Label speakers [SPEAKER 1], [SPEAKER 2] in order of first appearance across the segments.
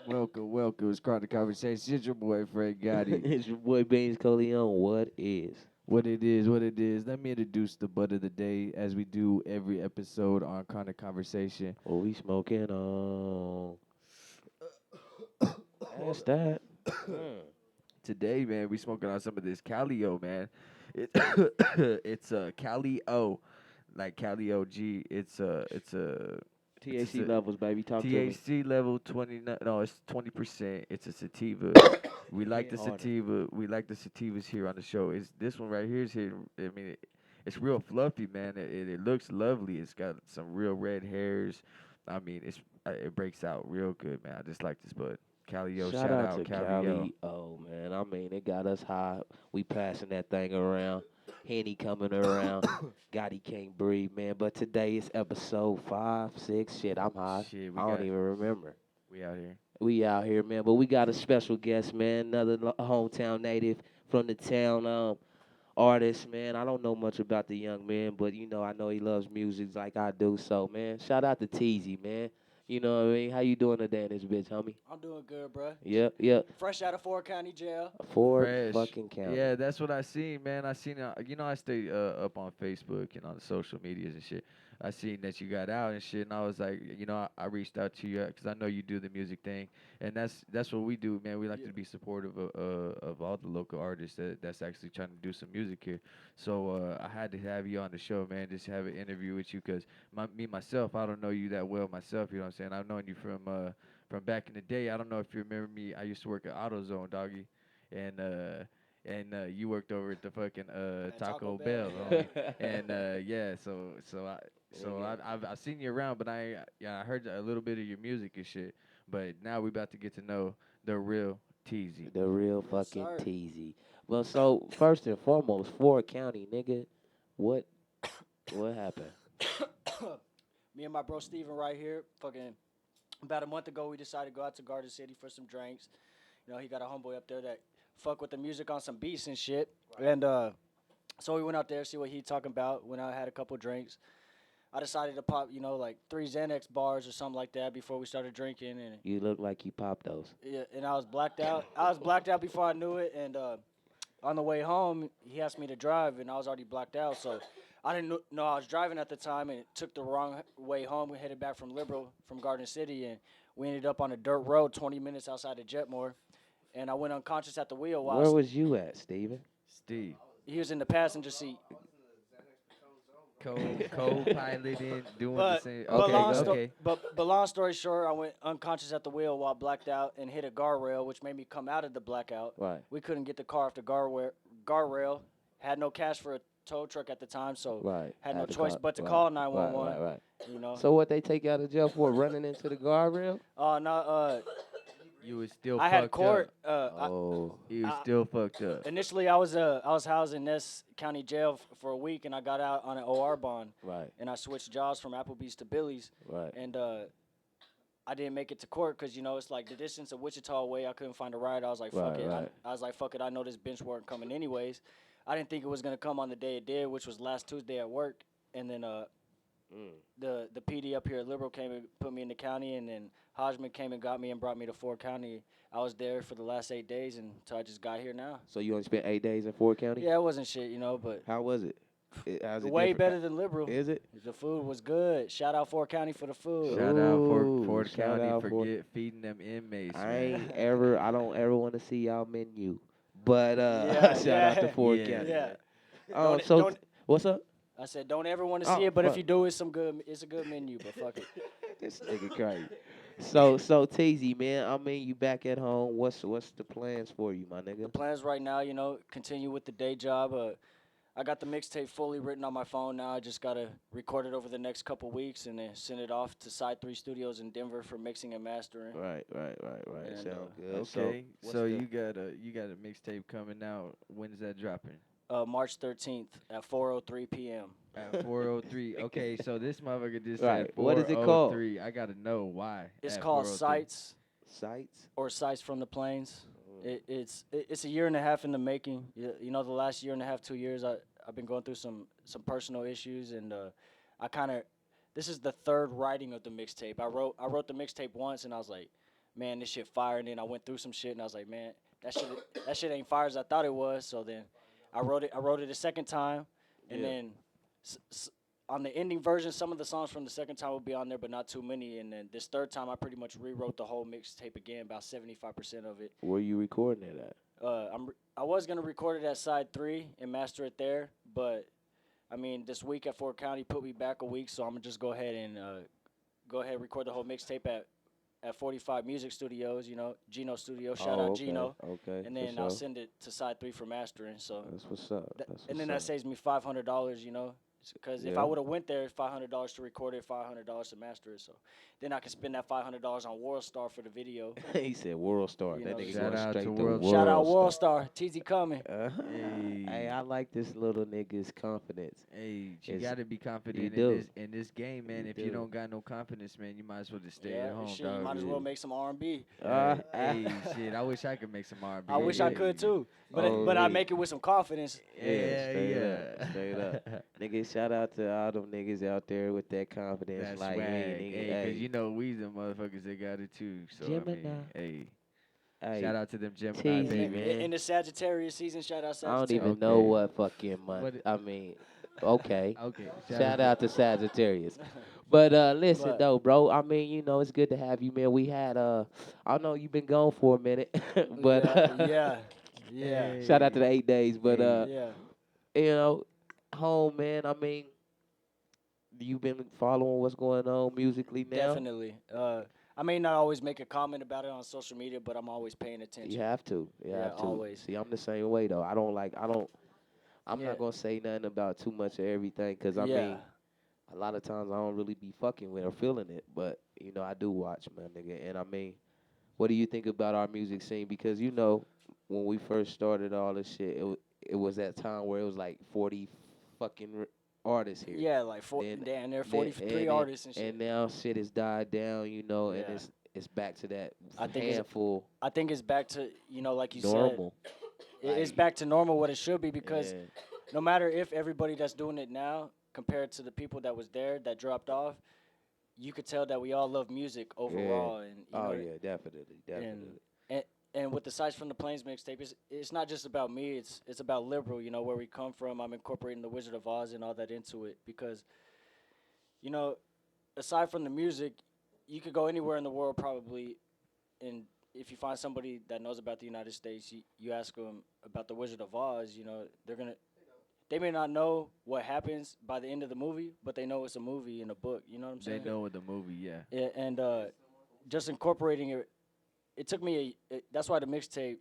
[SPEAKER 1] Welcome, welcome. It's Chronik Conversation. It's your boy Frank Gotti.
[SPEAKER 2] It's your boy Beans Coleon. What is?
[SPEAKER 1] What it is, what it is. Let me introduce the butt of the day as we do every episode on Chronic Conversation.
[SPEAKER 2] What we smoking on? That's that. Mm.
[SPEAKER 1] Today, man, we smoking on some of this Calio, man. It, it's a Calio, like Cali OG. It's
[SPEAKER 2] THC
[SPEAKER 1] a
[SPEAKER 2] levels, baby. Talk to me.
[SPEAKER 1] THC level 20. No, it's 20%. It's a sativa. We like
[SPEAKER 2] Hit
[SPEAKER 1] the
[SPEAKER 2] harder.
[SPEAKER 1] sativa. We like the sativas here on the show. Is this one right here is here? I mean, it's real fluffy, man. It looks lovely. It's got some real red hairs. I mean, it breaks out real good, man. I just like this bud. Calio,
[SPEAKER 2] Shout
[SPEAKER 1] shout
[SPEAKER 2] out
[SPEAKER 1] out
[SPEAKER 2] to
[SPEAKER 1] Calio.
[SPEAKER 2] Cali. Oh man, I mean it got us high. We passing that thing around. Henny coming around. Gotti can't breathe, man. But today is episode 5, 6. Shit, I'm high.
[SPEAKER 1] Shit,
[SPEAKER 2] I don't even remember.
[SPEAKER 1] we out here.
[SPEAKER 2] We out here, man. But we got a special guest, man. Another hometown native from the town. Artist, man. I don't know much about the young man, but I know he loves music like I do. So, man, shout out to Teezy, man. You know what I mean? How you doing today in this bitch, homie?
[SPEAKER 3] I'm doing good, bruh.
[SPEAKER 2] Yep, yep.
[SPEAKER 3] Fresh out of Ford County Jail.
[SPEAKER 2] Ford
[SPEAKER 1] Fresh.
[SPEAKER 2] fucking County.
[SPEAKER 1] Yeah, that's what I seen, man. I seen, I stay up on Facebook and on the social medias and shit. I seen that you got out and shit, and I was like, I reached out to you because I know you do the music thing, and that's what we do, man. We like
[SPEAKER 3] Yeah.
[SPEAKER 1] to be supportive of all the local artists that's actually trying to do some music here. So I had to have you on the show, man, just have an interview with you because myself, I don't know you that well myself. You know what I'm saying? I've known you from back in the day. I don't know if you remember me. I used to work at AutoZone, doggy, and you worked over at the fucking
[SPEAKER 3] At
[SPEAKER 1] Taco
[SPEAKER 3] Taco
[SPEAKER 1] Bell,
[SPEAKER 3] Bell,
[SPEAKER 1] homie.
[SPEAKER 3] yeah.
[SPEAKER 1] And yeah, I've seen you around, but I heard a little bit of your music and shit. But now we about to get to know the real Teezy.
[SPEAKER 2] The real
[SPEAKER 3] Yes,
[SPEAKER 2] fucking
[SPEAKER 3] sir.
[SPEAKER 2] Teezy. Well, so first and foremost, Ford County, nigga. What what happened?
[SPEAKER 3] Me and my bro Steven right here, fucking about a month ago, we decided to go out to Garden City for some drinks. He got a homeboy up there that fuck with the music on some beats and shit. And so we went out there, see what he talking about. Went out, had a couple drinks. I decided to pop, like 3 Xanax bars or something like that before we started drinking. And
[SPEAKER 2] You look like you popped those.
[SPEAKER 3] yeah, and I was blacked out. I was blacked out before I knew it. And on the way home, he asked me to drive, and I was already blacked out. So I didn't know I was driving at the time, and took the wrong way home. We headed back from Liberal, from Garden City, and we ended up on a dirt road 20 minutes outside of Jetmore. And I went unconscious at the wheel while
[SPEAKER 2] Where was you at, Steven?
[SPEAKER 1] Steve,
[SPEAKER 3] he was in the passenger seat.
[SPEAKER 1] co-piloting, doing the
[SPEAKER 3] But
[SPEAKER 1] same.
[SPEAKER 3] but
[SPEAKER 2] Okay,
[SPEAKER 1] Okay,
[SPEAKER 3] long
[SPEAKER 2] go.
[SPEAKER 3] story
[SPEAKER 1] okay.
[SPEAKER 3] but long story short, I went unconscious at the wheel while blacked out and hit a guardrail, which made me come out of the blackout.
[SPEAKER 2] Right.
[SPEAKER 3] We couldn't get the car off the guardrail. Had no cash for a tow truck at the time, so
[SPEAKER 2] Right.
[SPEAKER 3] had no
[SPEAKER 2] Had to
[SPEAKER 3] choice
[SPEAKER 2] call.
[SPEAKER 3] but to
[SPEAKER 2] Right.
[SPEAKER 3] call
[SPEAKER 2] Right.
[SPEAKER 3] 911.
[SPEAKER 2] Right. Right.
[SPEAKER 3] You know.
[SPEAKER 2] So what they take you out of jail for? Running into the guardrail?
[SPEAKER 3] No.
[SPEAKER 1] You was still
[SPEAKER 3] I had
[SPEAKER 1] fucked
[SPEAKER 3] court.
[SPEAKER 1] up.
[SPEAKER 2] Oh.
[SPEAKER 1] You was
[SPEAKER 3] I,
[SPEAKER 1] still fucked up.
[SPEAKER 3] initially, I was housed in Ness County Jail for a week, and I got out on an OR bond,
[SPEAKER 2] Right.
[SPEAKER 3] and I switched jobs from Applebee's to Billy's,
[SPEAKER 2] Right.
[SPEAKER 3] and I didn't make it to court because it's like the distance of Wichita away. I couldn't find a ride. I was like, fuck
[SPEAKER 2] Right.
[SPEAKER 3] it.
[SPEAKER 2] Right.
[SPEAKER 3] I was like, fuck it. I know this bench weren't coming anyways. I didn't think it was gonna come on the day it did, which was last Tuesday at work, and then
[SPEAKER 2] Mm.
[SPEAKER 3] the PD up here at Liberal came and put me in the county, and then Hodgman came and got me and brought me to Ford County. I was there for the last 8 days until I just got here now.
[SPEAKER 2] So you only spent 8 days in Ford County?
[SPEAKER 3] Yeah, it wasn't shit, but
[SPEAKER 2] How was it? How's it
[SPEAKER 3] way
[SPEAKER 2] different?
[SPEAKER 3] better than Liberal.
[SPEAKER 2] Is it?
[SPEAKER 3] The food was good. Shout out Ford County for the food.
[SPEAKER 1] Shout out
[SPEAKER 2] Ooh,
[SPEAKER 1] Ford
[SPEAKER 2] shout
[SPEAKER 1] County
[SPEAKER 2] out
[SPEAKER 1] for
[SPEAKER 2] Ford-
[SPEAKER 1] feeding them inmates,
[SPEAKER 2] I
[SPEAKER 1] man.
[SPEAKER 2] ain't ever. I don't ever want to see y'all menu. But
[SPEAKER 3] Yeah,
[SPEAKER 2] shout out to
[SPEAKER 3] yeah.
[SPEAKER 2] Ford
[SPEAKER 1] Yeah.
[SPEAKER 2] County.
[SPEAKER 3] Yeah.
[SPEAKER 2] Oh,
[SPEAKER 3] Don't-
[SPEAKER 2] so
[SPEAKER 3] don't-
[SPEAKER 2] what's up?
[SPEAKER 3] I said, don't ever want to
[SPEAKER 2] Oh,
[SPEAKER 3] see it, but if
[SPEAKER 2] fuck.
[SPEAKER 3] you do, it's a good menu. But fuck it.
[SPEAKER 2] This nigga crazy. So Teezy, man. I mean, you back at home. What's the plans for you, my
[SPEAKER 3] The
[SPEAKER 2] nigga?
[SPEAKER 3] plans right now, continue with the day job. I got the mixtape fully written on my phone now. I just gotta record it over the next couple weeks and then send it off to Side 3 Studios in Denver for mixing and mastering.
[SPEAKER 2] Right.
[SPEAKER 3] And,
[SPEAKER 2] Sound good.
[SPEAKER 1] Okay,
[SPEAKER 2] what's
[SPEAKER 1] so
[SPEAKER 2] the-
[SPEAKER 1] you got a mixtape coming out. When is that dropping?
[SPEAKER 3] March 13th at 4:03 p.m.
[SPEAKER 1] At 4:03. Okay, so this motherfucker just
[SPEAKER 2] Right.
[SPEAKER 1] said
[SPEAKER 2] What is it called?
[SPEAKER 1] 4:03. I gotta know why.
[SPEAKER 3] It's
[SPEAKER 1] at
[SPEAKER 3] called
[SPEAKER 1] 4:03.
[SPEAKER 3] Sights
[SPEAKER 2] sites.
[SPEAKER 3] or Sights from the Plains.
[SPEAKER 2] Mm.
[SPEAKER 3] It's a year and a half in the making. The last year and a half, 2 years, I've been going through some personal issues, and I kind of this is the third writing of the mixtape. I wrote the mixtape once, and I was like, man, this shit fire. And then I went through some shit, and I was like, man, that shit that shit ain't fire as I thought it was. So then I wrote it a second time, and
[SPEAKER 2] Yeah.
[SPEAKER 3] then s- s- on the ending version, some of the songs from the second time will be on there, but not too many. And then this third time, I pretty much rewrote the whole mixtape again, about 75% of it.
[SPEAKER 2] Where you recording it at?
[SPEAKER 3] I was gonna record it at side 3 and master it there, but I mean, this week at Fort County put me back a week, so I'm gonna just go ahead and record the whole mixtape at 45 Music Studios. You know, Gino Studio. Shout
[SPEAKER 2] Oh,
[SPEAKER 3] out
[SPEAKER 2] okay.
[SPEAKER 3] Gino.
[SPEAKER 2] Okay.
[SPEAKER 3] And
[SPEAKER 2] For
[SPEAKER 3] then I'll
[SPEAKER 2] sure.
[SPEAKER 3] send it to side 3 for mastering. So,
[SPEAKER 2] That's what's up. That's
[SPEAKER 3] and then
[SPEAKER 2] what's
[SPEAKER 3] that
[SPEAKER 2] up.
[SPEAKER 3] saves me $500. You know, because if I
[SPEAKER 2] Yeah.
[SPEAKER 3] would have went there, $500 to record it, $500 to master it. So then I can spend that $500 on World Star for the video.
[SPEAKER 2] He said World Star.
[SPEAKER 3] You
[SPEAKER 2] That
[SPEAKER 3] know,
[SPEAKER 2] nigga
[SPEAKER 1] Shout
[SPEAKER 2] going
[SPEAKER 1] out
[SPEAKER 2] straight
[SPEAKER 1] to
[SPEAKER 2] to
[SPEAKER 1] World
[SPEAKER 3] shout out
[SPEAKER 2] World
[SPEAKER 3] World
[SPEAKER 2] Star.
[SPEAKER 3] Star. TZ coming.
[SPEAKER 2] Uh-huh. Hey,
[SPEAKER 1] Hey.
[SPEAKER 2] I like this little nigga's confidence.
[SPEAKER 1] Hey, you
[SPEAKER 2] It's,
[SPEAKER 1] gotta be
[SPEAKER 2] you
[SPEAKER 1] confident
[SPEAKER 2] do.
[SPEAKER 1] in this game, man.
[SPEAKER 2] You
[SPEAKER 1] If you
[SPEAKER 2] do.
[SPEAKER 1] don't got no confidence, man, you might as well just stay
[SPEAKER 3] Yeah,
[SPEAKER 1] at home,
[SPEAKER 3] shit. You
[SPEAKER 1] dog.
[SPEAKER 3] might as
[SPEAKER 2] Yeah.
[SPEAKER 3] well make some R&B.
[SPEAKER 1] Hey, shit. I wish I could make some R&B.
[SPEAKER 3] I wish I could too,
[SPEAKER 2] Oh,
[SPEAKER 3] but I
[SPEAKER 2] wait.
[SPEAKER 3] make it with some confidence.
[SPEAKER 2] Yeah, straight up,
[SPEAKER 1] Yeah.
[SPEAKER 2] straight up. Nigga, shout out to all them niggas out there with that confidence.
[SPEAKER 1] That's
[SPEAKER 2] Like,
[SPEAKER 1] swag.
[SPEAKER 2] hey, nigga,
[SPEAKER 1] Hey, cause
[SPEAKER 2] hey,
[SPEAKER 1] you know we the motherfuckers that got it too. So I
[SPEAKER 2] Gemini,
[SPEAKER 1] mean, hey,
[SPEAKER 2] hey,
[SPEAKER 1] shout out to them Gemini
[SPEAKER 2] Teezy,
[SPEAKER 1] baby.
[SPEAKER 2] man.
[SPEAKER 3] In the Sagittarius season, shout out
[SPEAKER 2] I don't
[SPEAKER 3] Sagittarius.
[SPEAKER 2] even know
[SPEAKER 1] Okay.
[SPEAKER 2] what fucking month.
[SPEAKER 1] What?
[SPEAKER 2] I mean, okay.
[SPEAKER 1] Okay.
[SPEAKER 2] Shout out to Sagittarius. But listen
[SPEAKER 3] But
[SPEAKER 2] though, bro. I mean, it's good to have you, man. We had I know you've been gone for a minute, but
[SPEAKER 3] yeah, yeah, yeah,
[SPEAKER 2] shout out to the
[SPEAKER 1] Hey.
[SPEAKER 2] 8 days. But
[SPEAKER 1] Hey.
[SPEAKER 3] yeah,
[SPEAKER 2] you know, home, man. I mean, you've been following what's going on musically now.
[SPEAKER 3] definitely. I may not always make a comment about it on social media, but I'm always paying
[SPEAKER 2] You
[SPEAKER 3] attention.
[SPEAKER 2] have to. You
[SPEAKER 3] Yeah,
[SPEAKER 2] have to.
[SPEAKER 3] always.
[SPEAKER 2] See, I'm the same way though. I don't like. I don't. I'm
[SPEAKER 3] Yeah,
[SPEAKER 2] not gonna say nothing about too much of everything, cause I
[SPEAKER 3] yeah,
[SPEAKER 2] mean, a lot of times I don't really be fucking with or feeling it, but I do watch, my nigga. And I mean, what do you think about our music scene? Because when we first started all this shit, it was that time where it was like 40 fucking artists here.
[SPEAKER 3] yeah. Like
[SPEAKER 2] Then,
[SPEAKER 3] damn, there
[SPEAKER 2] then
[SPEAKER 3] 43
[SPEAKER 2] and then,
[SPEAKER 3] artists and shit.
[SPEAKER 2] and now shit has died down, and
[SPEAKER 3] Yeah,
[SPEAKER 2] it's back to that
[SPEAKER 3] I think it's
[SPEAKER 2] handful
[SPEAKER 3] I think it's back to like you said,
[SPEAKER 2] normal.
[SPEAKER 3] it's
[SPEAKER 2] Like,
[SPEAKER 3] back to normal what it should be because
[SPEAKER 2] yeah,
[SPEAKER 3] no matter if everybody that's doing it now compared to the people that was there that dropped off, you could tell that we all love music
[SPEAKER 2] yeah.
[SPEAKER 3] overall, and
[SPEAKER 2] Oh yeah, definitely,
[SPEAKER 3] and
[SPEAKER 2] definitely.
[SPEAKER 3] and and with the Sights from the Plains mixtape, it's not just about me. It's about liberal. You know where we come from. I'm incorporating the Wizard of Oz and all that into it because you know, aside from the music, you could go anywhere in the world probably, and if you find somebody that knows about the United States, you ask them about the Wizard of Oz. You know they may not know what happens by the end of the movie, but they know it's a movie in a book. You know what I'm
[SPEAKER 1] They
[SPEAKER 3] saying?
[SPEAKER 1] know the movie, yeah.
[SPEAKER 3] Yeah, and just incorporating it, it took me. That's why the mixtape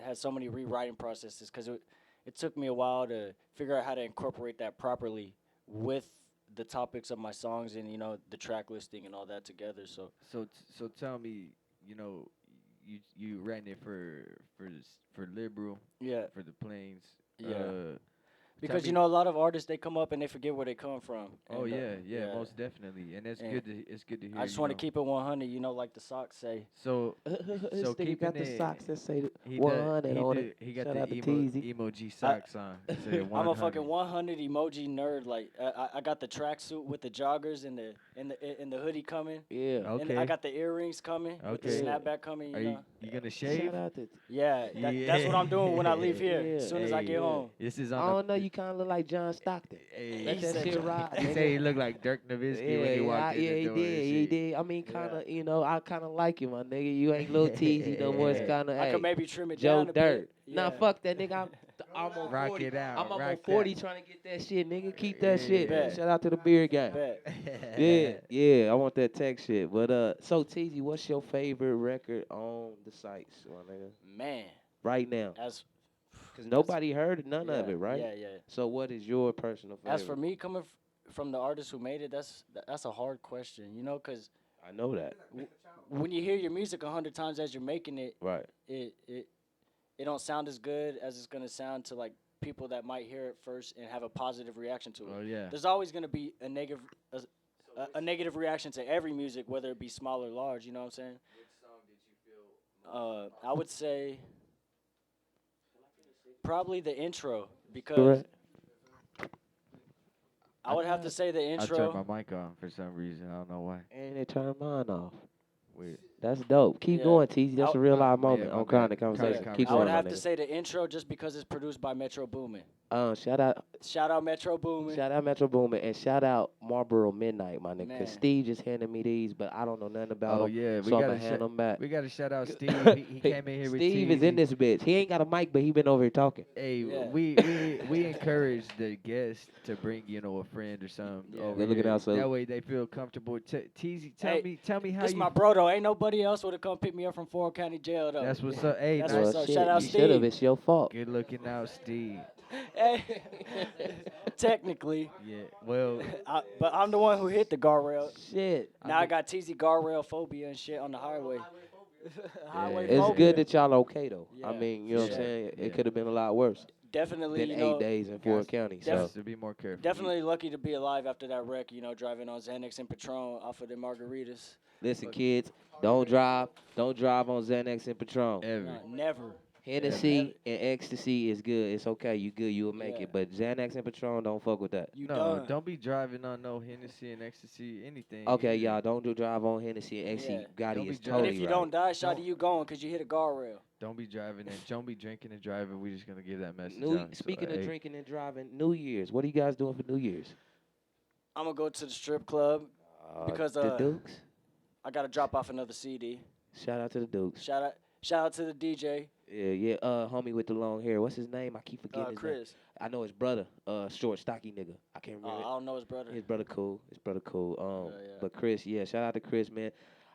[SPEAKER 3] has so many rewriting processes because it took me a while to figure out how to incorporate that properly with the topics of my songs and the track listing and all that together. So
[SPEAKER 1] So tell me, you know, you ran it for liberal
[SPEAKER 3] yeah,
[SPEAKER 1] for the planes.
[SPEAKER 3] yeah.
[SPEAKER 1] Tell
[SPEAKER 3] Because
[SPEAKER 1] me.
[SPEAKER 3] a lot of artists they come up and they forget where they come from.
[SPEAKER 1] Oh
[SPEAKER 3] And,
[SPEAKER 1] yeah, yeah,
[SPEAKER 3] yeah.
[SPEAKER 1] most definitely, and
[SPEAKER 3] And
[SPEAKER 1] it's good to hear.
[SPEAKER 3] I just want to keep it 100. Like the socks say.
[SPEAKER 1] So
[SPEAKER 2] This
[SPEAKER 1] so
[SPEAKER 2] nigga got
[SPEAKER 1] keeping
[SPEAKER 2] the
[SPEAKER 1] it.
[SPEAKER 2] socks that say
[SPEAKER 1] He does.
[SPEAKER 2] 100 on it.
[SPEAKER 1] He got
[SPEAKER 2] Shout
[SPEAKER 1] the
[SPEAKER 2] out to Teezy.
[SPEAKER 1] emoji
[SPEAKER 3] I,
[SPEAKER 1] socks on. Say
[SPEAKER 3] I'm a
[SPEAKER 1] 100.
[SPEAKER 3] fucking 100 emoji nerd. Like I got the tracksuit with the joggers and the hoodie coming,
[SPEAKER 2] Yeah.
[SPEAKER 3] and I
[SPEAKER 1] Okay.
[SPEAKER 3] got the earrings coming with the
[SPEAKER 1] Okay.
[SPEAKER 2] Yeah.
[SPEAKER 3] snapback coming.
[SPEAKER 1] Are you gonna shave?
[SPEAKER 2] Shout out to
[SPEAKER 3] Yeah, that's what
[SPEAKER 1] Yeah.
[SPEAKER 3] I'm doing when I leave here.
[SPEAKER 2] Yeah.
[SPEAKER 3] As soon as I
[SPEAKER 1] Hey,
[SPEAKER 3] get
[SPEAKER 2] yeah.
[SPEAKER 3] home.
[SPEAKER 1] this is
[SPEAKER 2] I
[SPEAKER 1] on the.
[SPEAKER 2] don't know. You kind of look like John Stockton.
[SPEAKER 1] Hey,
[SPEAKER 2] Let
[SPEAKER 3] He
[SPEAKER 2] that
[SPEAKER 3] said,
[SPEAKER 2] shit ride,
[SPEAKER 1] he
[SPEAKER 2] nigga.
[SPEAKER 1] said he looked like Dirk Nowitzki when he walked in
[SPEAKER 2] Yeah,
[SPEAKER 1] the
[SPEAKER 2] he
[SPEAKER 1] door and
[SPEAKER 2] did. He
[SPEAKER 1] shit.
[SPEAKER 2] did. I mean, kind
[SPEAKER 3] yeah.
[SPEAKER 2] of. I kind of like him, my nigga. You ain't little teasy no more. It's
[SPEAKER 3] Yeah.
[SPEAKER 2] kind of
[SPEAKER 3] I could
[SPEAKER 2] hey,
[SPEAKER 3] maybe trim it
[SPEAKER 2] Joe
[SPEAKER 3] down a
[SPEAKER 2] Dirt.
[SPEAKER 3] bit.
[SPEAKER 2] Nah,
[SPEAKER 3] Yeah.
[SPEAKER 2] fuck that nigga. I'm on
[SPEAKER 1] Rock
[SPEAKER 2] 40.
[SPEAKER 1] it out.
[SPEAKER 2] I'm on
[SPEAKER 1] Rock
[SPEAKER 2] 40
[SPEAKER 1] that.
[SPEAKER 2] trying to get that shit, nigga. Keep that shit.
[SPEAKER 1] Yeah.
[SPEAKER 3] Bet.
[SPEAKER 2] Shout out to the beer gang.
[SPEAKER 3] Bet.
[SPEAKER 2] Yeah, yeah, I want that tech shit. But so Teezy, what's your favorite record on the sites, my nigga?
[SPEAKER 3] Man,
[SPEAKER 2] Right now,
[SPEAKER 3] as
[SPEAKER 2] cause
[SPEAKER 3] that's
[SPEAKER 2] nobody heard none of
[SPEAKER 3] yeah,
[SPEAKER 2] it, right?
[SPEAKER 3] yeah, yeah.
[SPEAKER 2] So what is your personal favorite?
[SPEAKER 3] As for me, coming from the artist who made it, that's a hard question, because
[SPEAKER 2] I know that,
[SPEAKER 3] when you hear your music 100 times as you're making it,
[SPEAKER 2] right?
[SPEAKER 3] it it it don't sound as good as it's gonna sound to like people that might hear it first and have a positive reaction to it.
[SPEAKER 1] Oh yeah.
[SPEAKER 3] There's always gonna be a negative reaction to every music, whether it be small or large. You know what I'm saying? I would say probably the intro because
[SPEAKER 2] Correct.
[SPEAKER 3] I would have to say the
[SPEAKER 1] I turned
[SPEAKER 3] intro.
[SPEAKER 1] my mic on for some reason. I don't know why.
[SPEAKER 2] And they turn mine off.
[SPEAKER 1] We
[SPEAKER 2] That's dope. Keep
[SPEAKER 3] Yeah.
[SPEAKER 2] going, TZ. That's
[SPEAKER 3] I,
[SPEAKER 2] a real
[SPEAKER 1] my
[SPEAKER 2] live
[SPEAKER 1] yeah,
[SPEAKER 2] moment
[SPEAKER 1] my
[SPEAKER 2] on
[SPEAKER 1] bad.
[SPEAKER 2] Chronic
[SPEAKER 1] Chronic
[SPEAKER 3] yeah.
[SPEAKER 2] Conversation. Keep
[SPEAKER 3] I would
[SPEAKER 2] going, my
[SPEAKER 3] have
[SPEAKER 1] conversation.
[SPEAKER 3] to
[SPEAKER 2] nigga.
[SPEAKER 3] say the intro just because it's produced by Metro Boomin.
[SPEAKER 2] Shout out
[SPEAKER 3] Shout out Metro Boomin.
[SPEAKER 2] Shout out Metro Boomin and shout out Marlboro Midnight, my nigga. Cause
[SPEAKER 3] Man.
[SPEAKER 2] Steve just handed me these, but I don't know nothing about
[SPEAKER 1] Oh
[SPEAKER 2] them,
[SPEAKER 1] yeah,
[SPEAKER 2] so I'ma hand them back.
[SPEAKER 1] we gotta shout out Steve. He came in here with
[SPEAKER 2] Steve is in
[SPEAKER 1] Teezy.
[SPEAKER 2] this bitch. He ain't got a mic, but he been over here talking.
[SPEAKER 1] Hey,
[SPEAKER 3] Yeah.
[SPEAKER 1] we encourage the guests to bring a friend or something
[SPEAKER 3] Yeah.
[SPEAKER 1] over
[SPEAKER 2] Good looking
[SPEAKER 1] here.
[SPEAKER 2] out, so
[SPEAKER 1] That way they feel comfortable. Teezy,
[SPEAKER 3] Hey,
[SPEAKER 1] tell me how
[SPEAKER 3] this
[SPEAKER 1] you.
[SPEAKER 3] my bro though. Ain't nobody else would have come pick me up from Four County Jail though.
[SPEAKER 1] That's what's up. Hey,
[SPEAKER 3] That's
[SPEAKER 1] nice.
[SPEAKER 3] what's
[SPEAKER 2] well,
[SPEAKER 3] up. Shout
[SPEAKER 2] shit.
[SPEAKER 3] out
[SPEAKER 2] You should have.
[SPEAKER 3] Steve.
[SPEAKER 2] It's your fault.
[SPEAKER 1] Good looking out, Steve.
[SPEAKER 3] Hey, technically,
[SPEAKER 1] Yeah. Well,
[SPEAKER 3] but I'm the one who hit the guardrail.
[SPEAKER 2] Shit.
[SPEAKER 3] Now I got TZ guardrail phobia and shit on the highway. Highway
[SPEAKER 1] Yeah,
[SPEAKER 2] It's
[SPEAKER 1] yeah.
[SPEAKER 2] good
[SPEAKER 3] phobia.
[SPEAKER 2] that y'all okay though. I
[SPEAKER 3] Yeah,
[SPEAKER 2] mean, you
[SPEAKER 3] for
[SPEAKER 2] know what I'm
[SPEAKER 3] sure.
[SPEAKER 2] saying?
[SPEAKER 1] Yeah.
[SPEAKER 2] It could have been a lot worse
[SPEAKER 3] Definitely,
[SPEAKER 2] than
[SPEAKER 3] you
[SPEAKER 2] 8 days in Ford County. So
[SPEAKER 1] Has to be more careful.
[SPEAKER 3] definitely lucky to be alive after that wreck. Driving on Xanax and Patron off of the margaritas.
[SPEAKER 2] listen, kids, don't drive. Don't drive on Xanax and Patron.
[SPEAKER 1] Ever.
[SPEAKER 3] Nah, never.
[SPEAKER 2] Hennessy and ecstasy is good. It's okay. You good. You'll make
[SPEAKER 3] Yeah.
[SPEAKER 2] it. But Xanax and Patron, don't fuck with that.
[SPEAKER 3] You
[SPEAKER 1] No,
[SPEAKER 3] done.
[SPEAKER 1] don't be driving on no Hennessy and ecstasy, anything.
[SPEAKER 2] Okay,
[SPEAKER 1] either.
[SPEAKER 2] y'all, don't do drive on Hennessy and ecstasy.
[SPEAKER 3] Yeah.
[SPEAKER 2] Gotti
[SPEAKER 1] Don't be
[SPEAKER 2] is
[SPEAKER 1] driving.
[SPEAKER 3] And
[SPEAKER 2] totally
[SPEAKER 3] if you
[SPEAKER 2] right.
[SPEAKER 3] don't die, shot
[SPEAKER 1] Don't-
[SPEAKER 3] you going because you hit a guardrail.
[SPEAKER 1] Don't be driving and don't be drinking and driving. We're just gonna give that message
[SPEAKER 2] New,
[SPEAKER 1] out. So,
[SPEAKER 2] speaking of
[SPEAKER 1] hey,
[SPEAKER 2] drinking and driving, New Year's. What are you guys doing for New Year's?
[SPEAKER 3] I'm gonna go to the strip club because
[SPEAKER 2] the Dukes.
[SPEAKER 3] I gotta drop off another CD.
[SPEAKER 2] Shout out to the Dukes.
[SPEAKER 3] Shout out to the DJ,
[SPEAKER 2] Yeah. Homie with the long hair. What's his name? I keep forgetting his name.
[SPEAKER 3] Chris.
[SPEAKER 2] I know his brother. Short, stocky nigga. I can't
[SPEAKER 3] I
[SPEAKER 2] remember.
[SPEAKER 3] don't know his brother.
[SPEAKER 2] His brother cool. His brother cool.
[SPEAKER 3] Yeah.
[SPEAKER 2] But Chris, yeah. Shout out to Chris, man.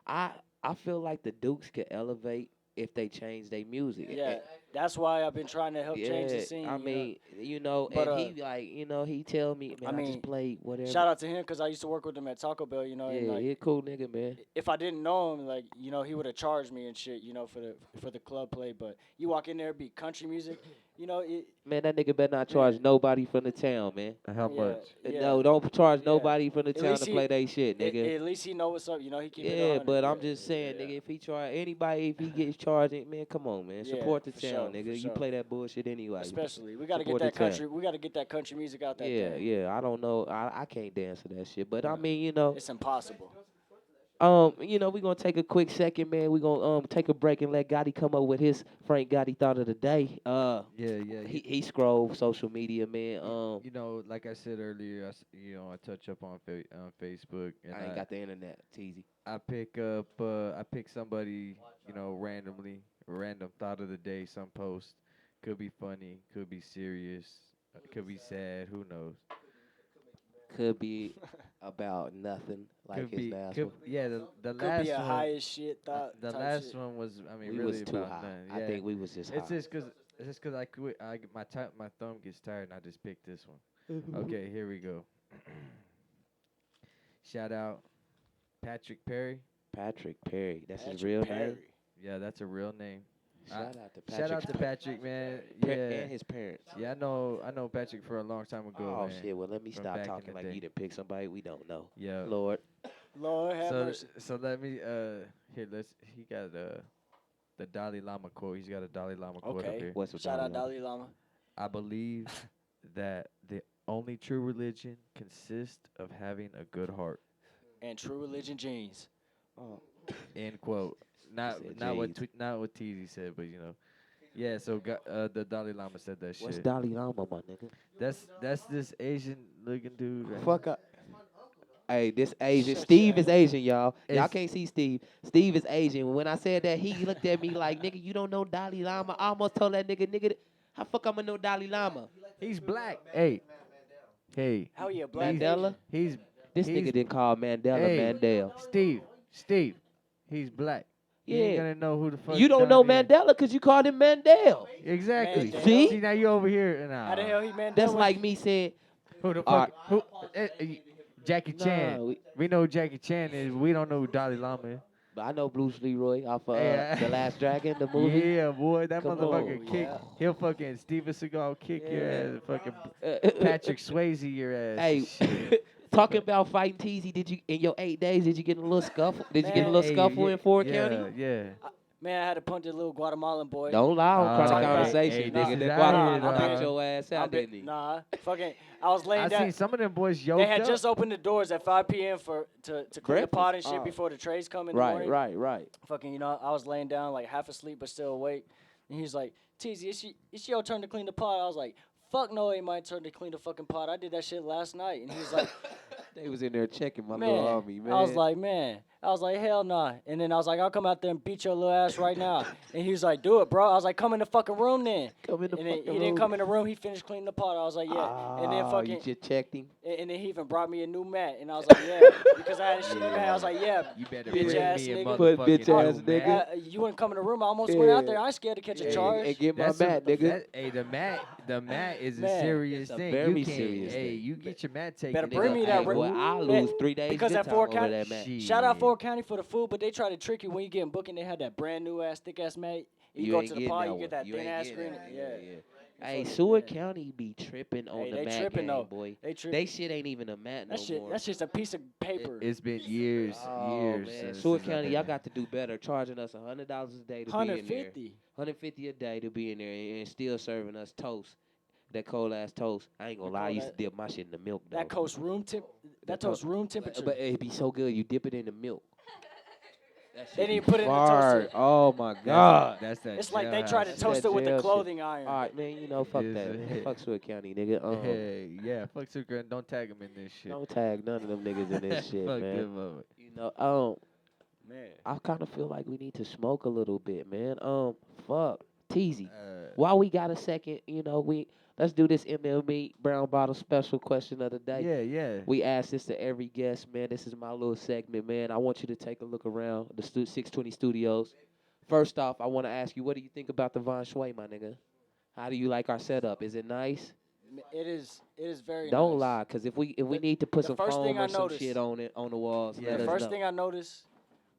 [SPEAKER 2] I feel like the Dukes could elevate if they change their music.
[SPEAKER 3] Yeah, that's why I've been trying to help change the scene.
[SPEAKER 2] I mean,
[SPEAKER 3] But,
[SPEAKER 2] and he like, he tell me, man, I
[SPEAKER 3] mean,
[SPEAKER 2] just played whatever.
[SPEAKER 3] shout out to him because I used to work with him at Taco Bell.
[SPEAKER 2] Yeah,
[SPEAKER 3] And like
[SPEAKER 2] he a cool nigga, man.
[SPEAKER 3] if I didn't know him, like he would have charged me and shit, for the club play. But you walk in there, be country music,
[SPEAKER 2] Man, that nigga better not charge nobody from the town, man.
[SPEAKER 1] how
[SPEAKER 3] yeah,
[SPEAKER 1] much?
[SPEAKER 3] yeah.
[SPEAKER 2] No, don't charge
[SPEAKER 3] Yeah.
[SPEAKER 2] nobody from the
[SPEAKER 3] At
[SPEAKER 2] town
[SPEAKER 3] least
[SPEAKER 2] to
[SPEAKER 3] he-
[SPEAKER 2] play they shit, nigga.
[SPEAKER 3] At least he know what's up. He keep it
[SPEAKER 2] Yeah,
[SPEAKER 3] 100.
[SPEAKER 2] but I'm just saying, nigga, if he charge anybody, if he gets charged, man, come on, man,
[SPEAKER 3] Yeah,
[SPEAKER 2] support the
[SPEAKER 3] for
[SPEAKER 2] town,
[SPEAKER 3] sure,
[SPEAKER 2] nigga.
[SPEAKER 3] for
[SPEAKER 2] You
[SPEAKER 3] sure.
[SPEAKER 2] play that bullshit anyway.
[SPEAKER 3] Especially, we gotta get
[SPEAKER 2] Support the
[SPEAKER 3] that
[SPEAKER 2] town.
[SPEAKER 3] country. We gotta get that country music out that
[SPEAKER 2] Yeah,
[SPEAKER 3] thing.
[SPEAKER 2] yeah. I don't know. I can't dance to that shit, but I
[SPEAKER 3] Yeah.
[SPEAKER 2] mean,
[SPEAKER 3] It's impossible.
[SPEAKER 2] we're gonna take a quick second, man. We're gonna take a break and let Gotti come up with his Frank Gotti thought of the day.
[SPEAKER 1] Yeah.
[SPEAKER 2] He scrolled social media, man.
[SPEAKER 1] Like I said earlier, I touch up on on Facebook, and
[SPEAKER 2] I ain't got the internet, Teezy.
[SPEAKER 1] I pick somebody, randomly, random thought of the day, some post. Could be funny, could be serious, could be sad, who knows?
[SPEAKER 2] Could be about nothing like
[SPEAKER 1] Could
[SPEAKER 2] his
[SPEAKER 1] be,
[SPEAKER 2] last
[SPEAKER 1] could,
[SPEAKER 2] one.
[SPEAKER 1] yeah, the
[SPEAKER 3] Could
[SPEAKER 1] last
[SPEAKER 3] be a
[SPEAKER 1] one,
[SPEAKER 3] high as shit thought.
[SPEAKER 1] the
[SPEAKER 3] type
[SPEAKER 1] last
[SPEAKER 3] shit.
[SPEAKER 1] one was, I mean,
[SPEAKER 2] We
[SPEAKER 1] really
[SPEAKER 2] was too
[SPEAKER 1] about
[SPEAKER 2] high.
[SPEAKER 1] nothing.
[SPEAKER 2] I
[SPEAKER 1] Yeah.
[SPEAKER 2] think we was just
[SPEAKER 1] It's
[SPEAKER 2] high.
[SPEAKER 1] just cause I quit. My thumb gets tired, and I just picked this one. Okay, here we go. Shout out Patrick Perry.
[SPEAKER 2] Patrick Perry. That's his
[SPEAKER 3] Patrick
[SPEAKER 2] real
[SPEAKER 3] Perry.
[SPEAKER 2] name.
[SPEAKER 1] Yeah, that's a real name.
[SPEAKER 2] Shout out to Patrick.
[SPEAKER 1] Shout out to Patrick, man.
[SPEAKER 2] Pa-
[SPEAKER 1] Yeah,
[SPEAKER 2] and his parents.
[SPEAKER 1] yeah. I know Patrick for a long time ago,
[SPEAKER 2] Oh
[SPEAKER 1] man.
[SPEAKER 2] shit! Well, let me
[SPEAKER 1] from
[SPEAKER 2] stop
[SPEAKER 1] back in
[SPEAKER 2] talking
[SPEAKER 1] the
[SPEAKER 2] like
[SPEAKER 1] day.
[SPEAKER 2] you didn't pick somebody we don't know.
[SPEAKER 1] Yeah.
[SPEAKER 2] Lord,
[SPEAKER 3] Lord have
[SPEAKER 1] So
[SPEAKER 3] mercy.
[SPEAKER 1] so let me here he got the Dalai Lama quote. He's got a Dalai Lama quote up
[SPEAKER 3] Okay.
[SPEAKER 1] here.
[SPEAKER 2] what's with
[SPEAKER 3] Shout out
[SPEAKER 2] Dalai Lama?
[SPEAKER 3] Dalai Lama.
[SPEAKER 1] I believe that the only true religion consists of having a good heart.
[SPEAKER 3] And True Religion jeans.
[SPEAKER 2] Oh,
[SPEAKER 1] End quote. Not
[SPEAKER 2] said
[SPEAKER 1] not what
[SPEAKER 2] J's.
[SPEAKER 1] not what Teezy said, but yeah. So the Dalai Lama said that
[SPEAKER 2] what's
[SPEAKER 1] shit.
[SPEAKER 2] Dalai Lama, my nigga?
[SPEAKER 1] That's this Asian looking dude. Right
[SPEAKER 2] Fuck up. Hey, this Asian.
[SPEAKER 3] Shut
[SPEAKER 2] Steve
[SPEAKER 3] your
[SPEAKER 2] is Asian, y'all. Y'all
[SPEAKER 1] It's-
[SPEAKER 2] can't see Steve. Steve is Asian. When I said that, he looked at me like, nigga, you don't know Dalai Lama. I almost told that nigga, how fuck I'ma know Dalai Lama?
[SPEAKER 1] He's black. Hey.
[SPEAKER 3] Hell yeah, Black
[SPEAKER 2] Mandela?
[SPEAKER 3] Asian.
[SPEAKER 1] He's
[SPEAKER 2] This nigga didn't call Mandela
[SPEAKER 1] Hey.
[SPEAKER 2] Mandela.
[SPEAKER 1] Steve. He's black. You ain't
[SPEAKER 2] Yeah.
[SPEAKER 1] gonna know who the fuck.
[SPEAKER 2] You don't know
[SPEAKER 1] Donnie is.
[SPEAKER 2] Mandela because you called him Mandel.
[SPEAKER 1] Exactly.
[SPEAKER 3] Mandela.
[SPEAKER 2] See?
[SPEAKER 1] now you over here and
[SPEAKER 3] How the hell he man?
[SPEAKER 2] That's like me saying,
[SPEAKER 1] who the
[SPEAKER 2] Alright.
[SPEAKER 1] fuck who Jackie
[SPEAKER 2] nah,
[SPEAKER 1] Chan. We know who Jackie Chan is. We don't know who Dalai Lama is.
[SPEAKER 2] but I know Bruce Leroy off
[SPEAKER 1] Hey,
[SPEAKER 2] The Last Dragon, the movie.
[SPEAKER 1] Yeah, boy, that
[SPEAKER 2] Come
[SPEAKER 1] motherfucker
[SPEAKER 3] on.
[SPEAKER 1] kick.
[SPEAKER 3] Yeah.
[SPEAKER 1] He'll fucking Steven Seagal kick your
[SPEAKER 2] Yeah.
[SPEAKER 1] ass. Fucking
[SPEAKER 2] Uh,
[SPEAKER 1] Patrick Swayze your ass.
[SPEAKER 2] Hey,
[SPEAKER 1] Shit.
[SPEAKER 2] talking about fighting Teezy, did you in your 8 days? Did you get in a little scuffle? Did you get in a
[SPEAKER 3] Man,
[SPEAKER 2] little scuffle in Ford
[SPEAKER 1] yeah,
[SPEAKER 2] County?
[SPEAKER 1] Yeah.
[SPEAKER 3] Man, I had to punch this little Guatemalan boy.
[SPEAKER 2] Don't lie on Chronic
[SPEAKER 3] Talk about
[SPEAKER 2] Conversation,
[SPEAKER 1] this
[SPEAKER 3] nah,
[SPEAKER 2] nigga.
[SPEAKER 1] is
[SPEAKER 2] That
[SPEAKER 1] out
[SPEAKER 3] nah.
[SPEAKER 1] here,
[SPEAKER 2] Guatemala
[SPEAKER 3] I'm
[SPEAKER 2] knocked
[SPEAKER 3] been,
[SPEAKER 1] dog.
[SPEAKER 2] your ass out, didn't he?
[SPEAKER 3] nah. Fucking, I was laying
[SPEAKER 1] I
[SPEAKER 3] down.
[SPEAKER 1] seen some of them boys
[SPEAKER 3] They
[SPEAKER 1] yoked
[SPEAKER 3] had
[SPEAKER 1] up.
[SPEAKER 3] just opened the doors at 5 p.m. for to clean the
[SPEAKER 2] Breakfast.
[SPEAKER 3] pot and shit
[SPEAKER 2] Oh,
[SPEAKER 3] before the trays come in the
[SPEAKER 2] right,
[SPEAKER 3] morning.
[SPEAKER 2] right, right.
[SPEAKER 3] Fucking, I was laying down like half asleep but still awake, and he's like, "Teezy, it's your turn to clean the pot." I was like, "Fuck no, it ain't my turn to clean the fucking pot. I did that shit last night." And he's like,
[SPEAKER 2] They was in there checking my little
[SPEAKER 3] "Man,"
[SPEAKER 2] homie,
[SPEAKER 3] I was
[SPEAKER 2] man.
[SPEAKER 3] like, "Man," I was like, "Hell nah." And then I was like, "I'll come out there and beat your little ass right now." And he was like, "Do it, bro." I was like, "Come in the fucking room then."
[SPEAKER 2] Come in the
[SPEAKER 3] And then
[SPEAKER 2] fucking
[SPEAKER 3] he didn't
[SPEAKER 2] room.
[SPEAKER 3] come in the room. He finished cleaning the pot. I was like, "Yeah." And then
[SPEAKER 2] Ah, you
[SPEAKER 3] fucking
[SPEAKER 2] just checked him.
[SPEAKER 3] and then he even brought me a new mat, and I was like, "Yeah," because I had a shitty mat. I was like, "Yeah,
[SPEAKER 1] You better
[SPEAKER 3] bitch
[SPEAKER 1] bring
[SPEAKER 3] ass
[SPEAKER 1] me a
[SPEAKER 3] nigga."
[SPEAKER 2] Put bitch
[SPEAKER 1] motherfucking
[SPEAKER 2] ass
[SPEAKER 1] new
[SPEAKER 2] nigga.
[SPEAKER 1] mat.
[SPEAKER 3] You wouldn't come in the room. I almost went out
[SPEAKER 2] Yeah.
[SPEAKER 3] there. I ain't scared to catch a
[SPEAKER 2] Yeah,
[SPEAKER 3] charge.
[SPEAKER 2] and get my
[SPEAKER 1] That's a
[SPEAKER 2] mat, nigga.
[SPEAKER 1] hey, the mat is a
[SPEAKER 3] Man,
[SPEAKER 1] serious
[SPEAKER 2] It's a
[SPEAKER 1] thing. You
[SPEAKER 2] very
[SPEAKER 1] can't.
[SPEAKER 2] serious
[SPEAKER 1] Hey,
[SPEAKER 2] thing.
[SPEAKER 1] you get your mat taken.
[SPEAKER 3] Better
[SPEAKER 1] it's
[SPEAKER 3] bring
[SPEAKER 2] Nigga,
[SPEAKER 3] me
[SPEAKER 1] like,
[SPEAKER 3] that
[SPEAKER 2] hey,
[SPEAKER 3] re-
[SPEAKER 2] boy, I
[SPEAKER 3] Man,
[SPEAKER 2] lose 3 days
[SPEAKER 3] because
[SPEAKER 2] good
[SPEAKER 3] at
[SPEAKER 2] time
[SPEAKER 3] Ford
[SPEAKER 2] over
[SPEAKER 3] County,
[SPEAKER 2] that mat.
[SPEAKER 3] shout out
[SPEAKER 1] shit.
[SPEAKER 3] Ford County for the food, but they try to trick you when you getting booking. They have that brand new ass thick ass mat. You
[SPEAKER 2] You
[SPEAKER 3] go
[SPEAKER 2] ain't
[SPEAKER 3] to the
[SPEAKER 2] getting
[SPEAKER 3] pod,
[SPEAKER 2] that
[SPEAKER 3] you
[SPEAKER 2] one.
[SPEAKER 3] get that
[SPEAKER 2] You
[SPEAKER 3] thin
[SPEAKER 2] ain't
[SPEAKER 3] ass
[SPEAKER 2] getting
[SPEAKER 3] screen.
[SPEAKER 2] that one.
[SPEAKER 3] Yeah.
[SPEAKER 2] Yeah.
[SPEAKER 3] You
[SPEAKER 2] Hey,
[SPEAKER 3] fucking-
[SPEAKER 2] Seward
[SPEAKER 3] yeah.
[SPEAKER 2] County be tripping on
[SPEAKER 3] Hey,
[SPEAKER 2] the
[SPEAKER 3] they
[SPEAKER 2] mat
[SPEAKER 3] tripping
[SPEAKER 2] game,
[SPEAKER 3] though.
[SPEAKER 2] boy.
[SPEAKER 3] They tripping.
[SPEAKER 2] They shit ain't even a mat
[SPEAKER 3] That
[SPEAKER 2] no
[SPEAKER 3] shit.
[SPEAKER 2] more.
[SPEAKER 3] That's just a piece of paper.
[SPEAKER 1] It's been years,
[SPEAKER 2] Oh man,
[SPEAKER 1] since
[SPEAKER 2] Seward
[SPEAKER 1] I've
[SPEAKER 2] County,
[SPEAKER 1] been
[SPEAKER 2] y'all
[SPEAKER 1] there.
[SPEAKER 2] got to do better, charging us $100 a day to be in there.
[SPEAKER 3] 150.
[SPEAKER 2] 150 a day to be in there and still serving us toast. That cold ass toast. I ain't gonna
[SPEAKER 3] That
[SPEAKER 2] lie, I
[SPEAKER 3] cold
[SPEAKER 2] used to
[SPEAKER 3] ass-
[SPEAKER 2] dip my shit in the milk though.
[SPEAKER 3] That coast room temp. That
[SPEAKER 2] That to-
[SPEAKER 3] toast room temperature.
[SPEAKER 2] But it'd be so good. You dip it in the milk. That
[SPEAKER 3] They
[SPEAKER 2] shit
[SPEAKER 3] didn't
[SPEAKER 2] be
[SPEAKER 3] put it in the
[SPEAKER 2] fire.
[SPEAKER 3] toaster.
[SPEAKER 2] Oh my god.
[SPEAKER 1] That's that
[SPEAKER 3] It's like they tried to
[SPEAKER 2] That's
[SPEAKER 3] toast
[SPEAKER 2] that
[SPEAKER 3] it with the
[SPEAKER 2] jail shit.
[SPEAKER 3] clothing iron.
[SPEAKER 2] All right, man. You know, fuck that. Man. Fuck Seward County, nigga.
[SPEAKER 1] Hey, yeah, fuck Sucre and don't tag him in this shit.
[SPEAKER 2] Don't tag none of them niggas in this shit,
[SPEAKER 1] Fuck
[SPEAKER 2] man.
[SPEAKER 1] them up.
[SPEAKER 2] You know,
[SPEAKER 3] Man.
[SPEAKER 2] I kind of feel like we need to smoke a little bit, man. Fuck, Teezy.
[SPEAKER 1] Uh,
[SPEAKER 2] While we got a second, let's do this MLB Brown Bottle special question of the day.
[SPEAKER 1] yeah, yeah.
[SPEAKER 2] We ask this to every guest, man. This is my little segment, man. I want you to take a look around the 620 studios. First off, I want to ask you, what do you think about the Von Sway, my nigga? How do you like our setup? Is it nice?
[SPEAKER 3] It is. It is very
[SPEAKER 2] Don't
[SPEAKER 3] nice.
[SPEAKER 2] lie, cause if we
[SPEAKER 3] The-
[SPEAKER 2] need to put
[SPEAKER 3] the
[SPEAKER 2] some
[SPEAKER 3] first thing
[SPEAKER 2] foam
[SPEAKER 3] I
[SPEAKER 2] or some
[SPEAKER 3] noticed-
[SPEAKER 2] shit on it on the walls,
[SPEAKER 1] Yeah.
[SPEAKER 2] let
[SPEAKER 3] The
[SPEAKER 2] us
[SPEAKER 3] first
[SPEAKER 2] know.
[SPEAKER 3] thing I noticed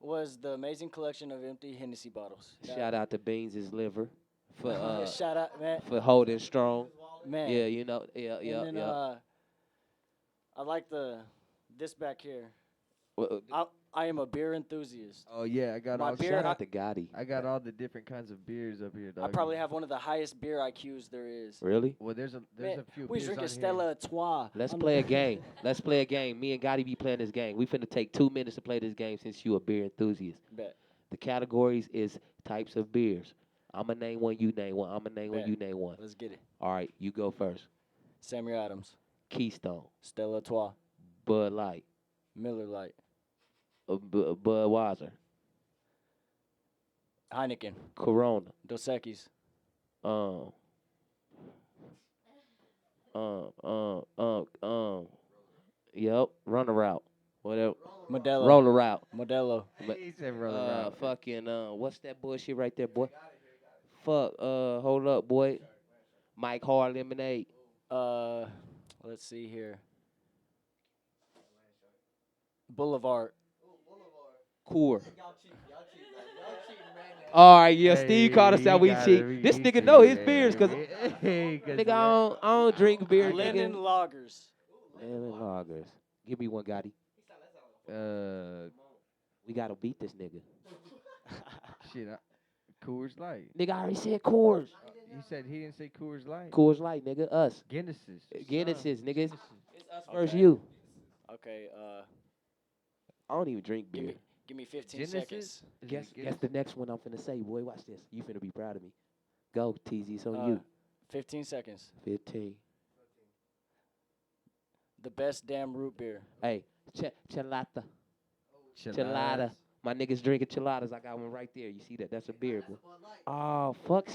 [SPEAKER 3] was the amazing collection of empty Hennessy bottles.
[SPEAKER 2] Shout out to Beans' liver for
[SPEAKER 3] Shout out, man.
[SPEAKER 2] for holding strong.
[SPEAKER 3] Man.
[SPEAKER 2] Yeah, yeah.
[SPEAKER 3] And then I like this back here.
[SPEAKER 2] Well,
[SPEAKER 3] I am a beer enthusiast.
[SPEAKER 1] Oh yeah, I got
[SPEAKER 3] My
[SPEAKER 1] all.
[SPEAKER 3] beer-
[SPEAKER 2] shout out to Gotti.
[SPEAKER 1] I got all the different kinds of beers up here, dog.
[SPEAKER 3] I probably have one of the highest beer IQs there is.
[SPEAKER 2] Really?
[SPEAKER 1] Well, there's a
[SPEAKER 3] Man,
[SPEAKER 1] few
[SPEAKER 3] we
[SPEAKER 1] beers
[SPEAKER 3] drinking
[SPEAKER 1] on
[SPEAKER 3] Stella Artois.
[SPEAKER 2] Let's
[SPEAKER 3] on
[SPEAKER 2] play
[SPEAKER 3] the-
[SPEAKER 2] a game. Let's play a game. Me and Gotti be playing this game. We finna take 2 minutes to play this game since you a beer enthusiast.
[SPEAKER 3] Bet.
[SPEAKER 2] The categories is types of beers. I'ma name one, you name one. I'ma name one,
[SPEAKER 3] Bet.
[SPEAKER 2] you name one.
[SPEAKER 3] Let's get it.
[SPEAKER 2] All right, you go first.
[SPEAKER 3] Samuel Adams,
[SPEAKER 2] Keystone,
[SPEAKER 3] Stella Artois,
[SPEAKER 2] Bud Light,
[SPEAKER 3] Miller Lite,
[SPEAKER 2] Budweiser,
[SPEAKER 3] Heineken,
[SPEAKER 2] Corona,
[SPEAKER 3] Dos Equis,
[SPEAKER 2] um, yep, runner out, whatever,
[SPEAKER 3] Modelo,
[SPEAKER 2] roller out.
[SPEAKER 3] Modelo,
[SPEAKER 1] He said roll around.
[SPEAKER 2] Fucking, what's that bullshit right there, boy? Fuck, hold up, boy. Mike Hard Lemonade.
[SPEAKER 3] uh, let's see here. Boulevard.
[SPEAKER 2] Coor. All right, yeah, Steve called us
[SPEAKER 1] Hey,
[SPEAKER 2] out.
[SPEAKER 1] he
[SPEAKER 2] We
[SPEAKER 1] got
[SPEAKER 2] cheat.
[SPEAKER 1] it.
[SPEAKER 2] This
[SPEAKER 1] He
[SPEAKER 2] nigga know his
[SPEAKER 1] cheated.
[SPEAKER 2] beers, cause
[SPEAKER 1] Hey, 'cause
[SPEAKER 2] nigga, I don't drink beer,
[SPEAKER 3] Lennon
[SPEAKER 2] nigga.
[SPEAKER 3] Loggers.
[SPEAKER 2] Lemon Lagers. Give me one, Gotti. We gotta beat this nigga.
[SPEAKER 1] shit. Coors Light.
[SPEAKER 2] Nigga, I already said Coors.
[SPEAKER 1] He said he didn't say Coors Light.
[SPEAKER 2] Coors Light, nigga. Us.
[SPEAKER 1] Guinnesses.
[SPEAKER 2] Guinnesses, nigga. It's us versus
[SPEAKER 3] Okay.
[SPEAKER 2] you.
[SPEAKER 3] Okay,
[SPEAKER 2] I don't even drink
[SPEAKER 3] give
[SPEAKER 2] beer.
[SPEAKER 3] me 15
[SPEAKER 1] Genesis?
[SPEAKER 3] seconds.
[SPEAKER 1] Is it
[SPEAKER 2] Guess
[SPEAKER 1] Guinness?
[SPEAKER 2] the next one I'm finna say, boy. Watch this. You finna be proud of me. Go, TZ. It's on
[SPEAKER 3] Uh,
[SPEAKER 2] you.
[SPEAKER 3] 15 seconds.
[SPEAKER 2] 15.
[SPEAKER 3] The best damn root beer.
[SPEAKER 2] Hey, chelata.
[SPEAKER 1] Chiladas.
[SPEAKER 2] Chelada. My niggas drinking cheladas. I got one right there. You see that? That's a beer, bro. Oh, fuck.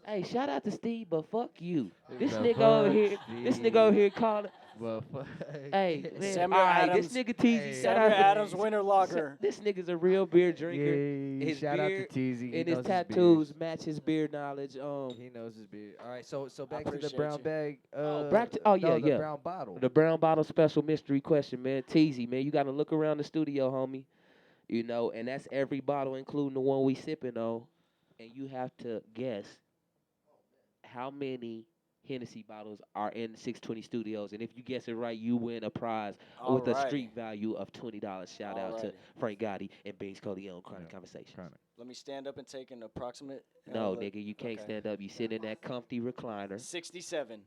[SPEAKER 2] Hey, shout out to Steve, but fuck you. This
[SPEAKER 1] But
[SPEAKER 2] nigga over
[SPEAKER 1] fuck
[SPEAKER 2] here. This
[SPEAKER 1] Steve.
[SPEAKER 2] nigga over here calling.
[SPEAKER 1] Well, fuck.
[SPEAKER 2] Hey, man.
[SPEAKER 3] Samuel
[SPEAKER 2] All right,
[SPEAKER 3] Adams.
[SPEAKER 2] this nigga TZ.
[SPEAKER 1] Hey.
[SPEAKER 2] Shout
[SPEAKER 3] Samuel
[SPEAKER 2] out to
[SPEAKER 3] Adams Winter Lager.
[SPEAKER 2] This nigga's a real beer drinker.
[SPEAKER 1] Yeah,
[SPEAKER 2] His
[SPEAKER 1] shout out
[SPEAKER 2] beard
[SPEAKER 1] to Teezy. He
[SPEAKER 2] And his
[SPEAKER 1] knows
[SPEAKER 2] tattoos
[SPEAKER 1] beers.
[SPEAKER 2] match his beer knowledge.
[SPEAKER 1] He knows his beer. All right, so back to the
[SPEAKER 3] appreciate
[SPEAKER 1] brown
[SPEAKER 3] you.
[SPEAKER 1] bag.
[SPEAKER 2] oh,
[SPEAKER 1] no,
[SPEAKER 2] yeah,
[SPEAKER 1] the
[SPEAKER 2] yeah.
[SPEAKER 1] brown bottle.
[SPEAKER 2] The brown bottle special mystery question, man. Teezy, man. You got to look around the studio, homie. And that's every bottle, including the one we sipping on. And you have to guess how many Hennessy bottles are in the 620 studios. And if you guess it right, you win a prize with a
[SPEAKER 3] Alrighty.
[SPEAKER 2] street value of $20. Shout out to
[SPEAKER 3] Alrighty.
[SPEAKER 2] Frank Gotti and Beans Coleon Chronic
[SPEAKER 1] Yeah,
[SPEAKER 2] Conversation.
[SPEAKER 1] Chronik.
[SPEAKER 3] Let me stand up and take an approximate
[SPEAKER 2] No,
[SPEAKER 3] look.
[SPEAKER 2] nigga, you can't
[SPEAKER 3] Okay.
[SPEAKER 2] stand up. You sit in that comfy recliner.
[SPEAKER 3] 67.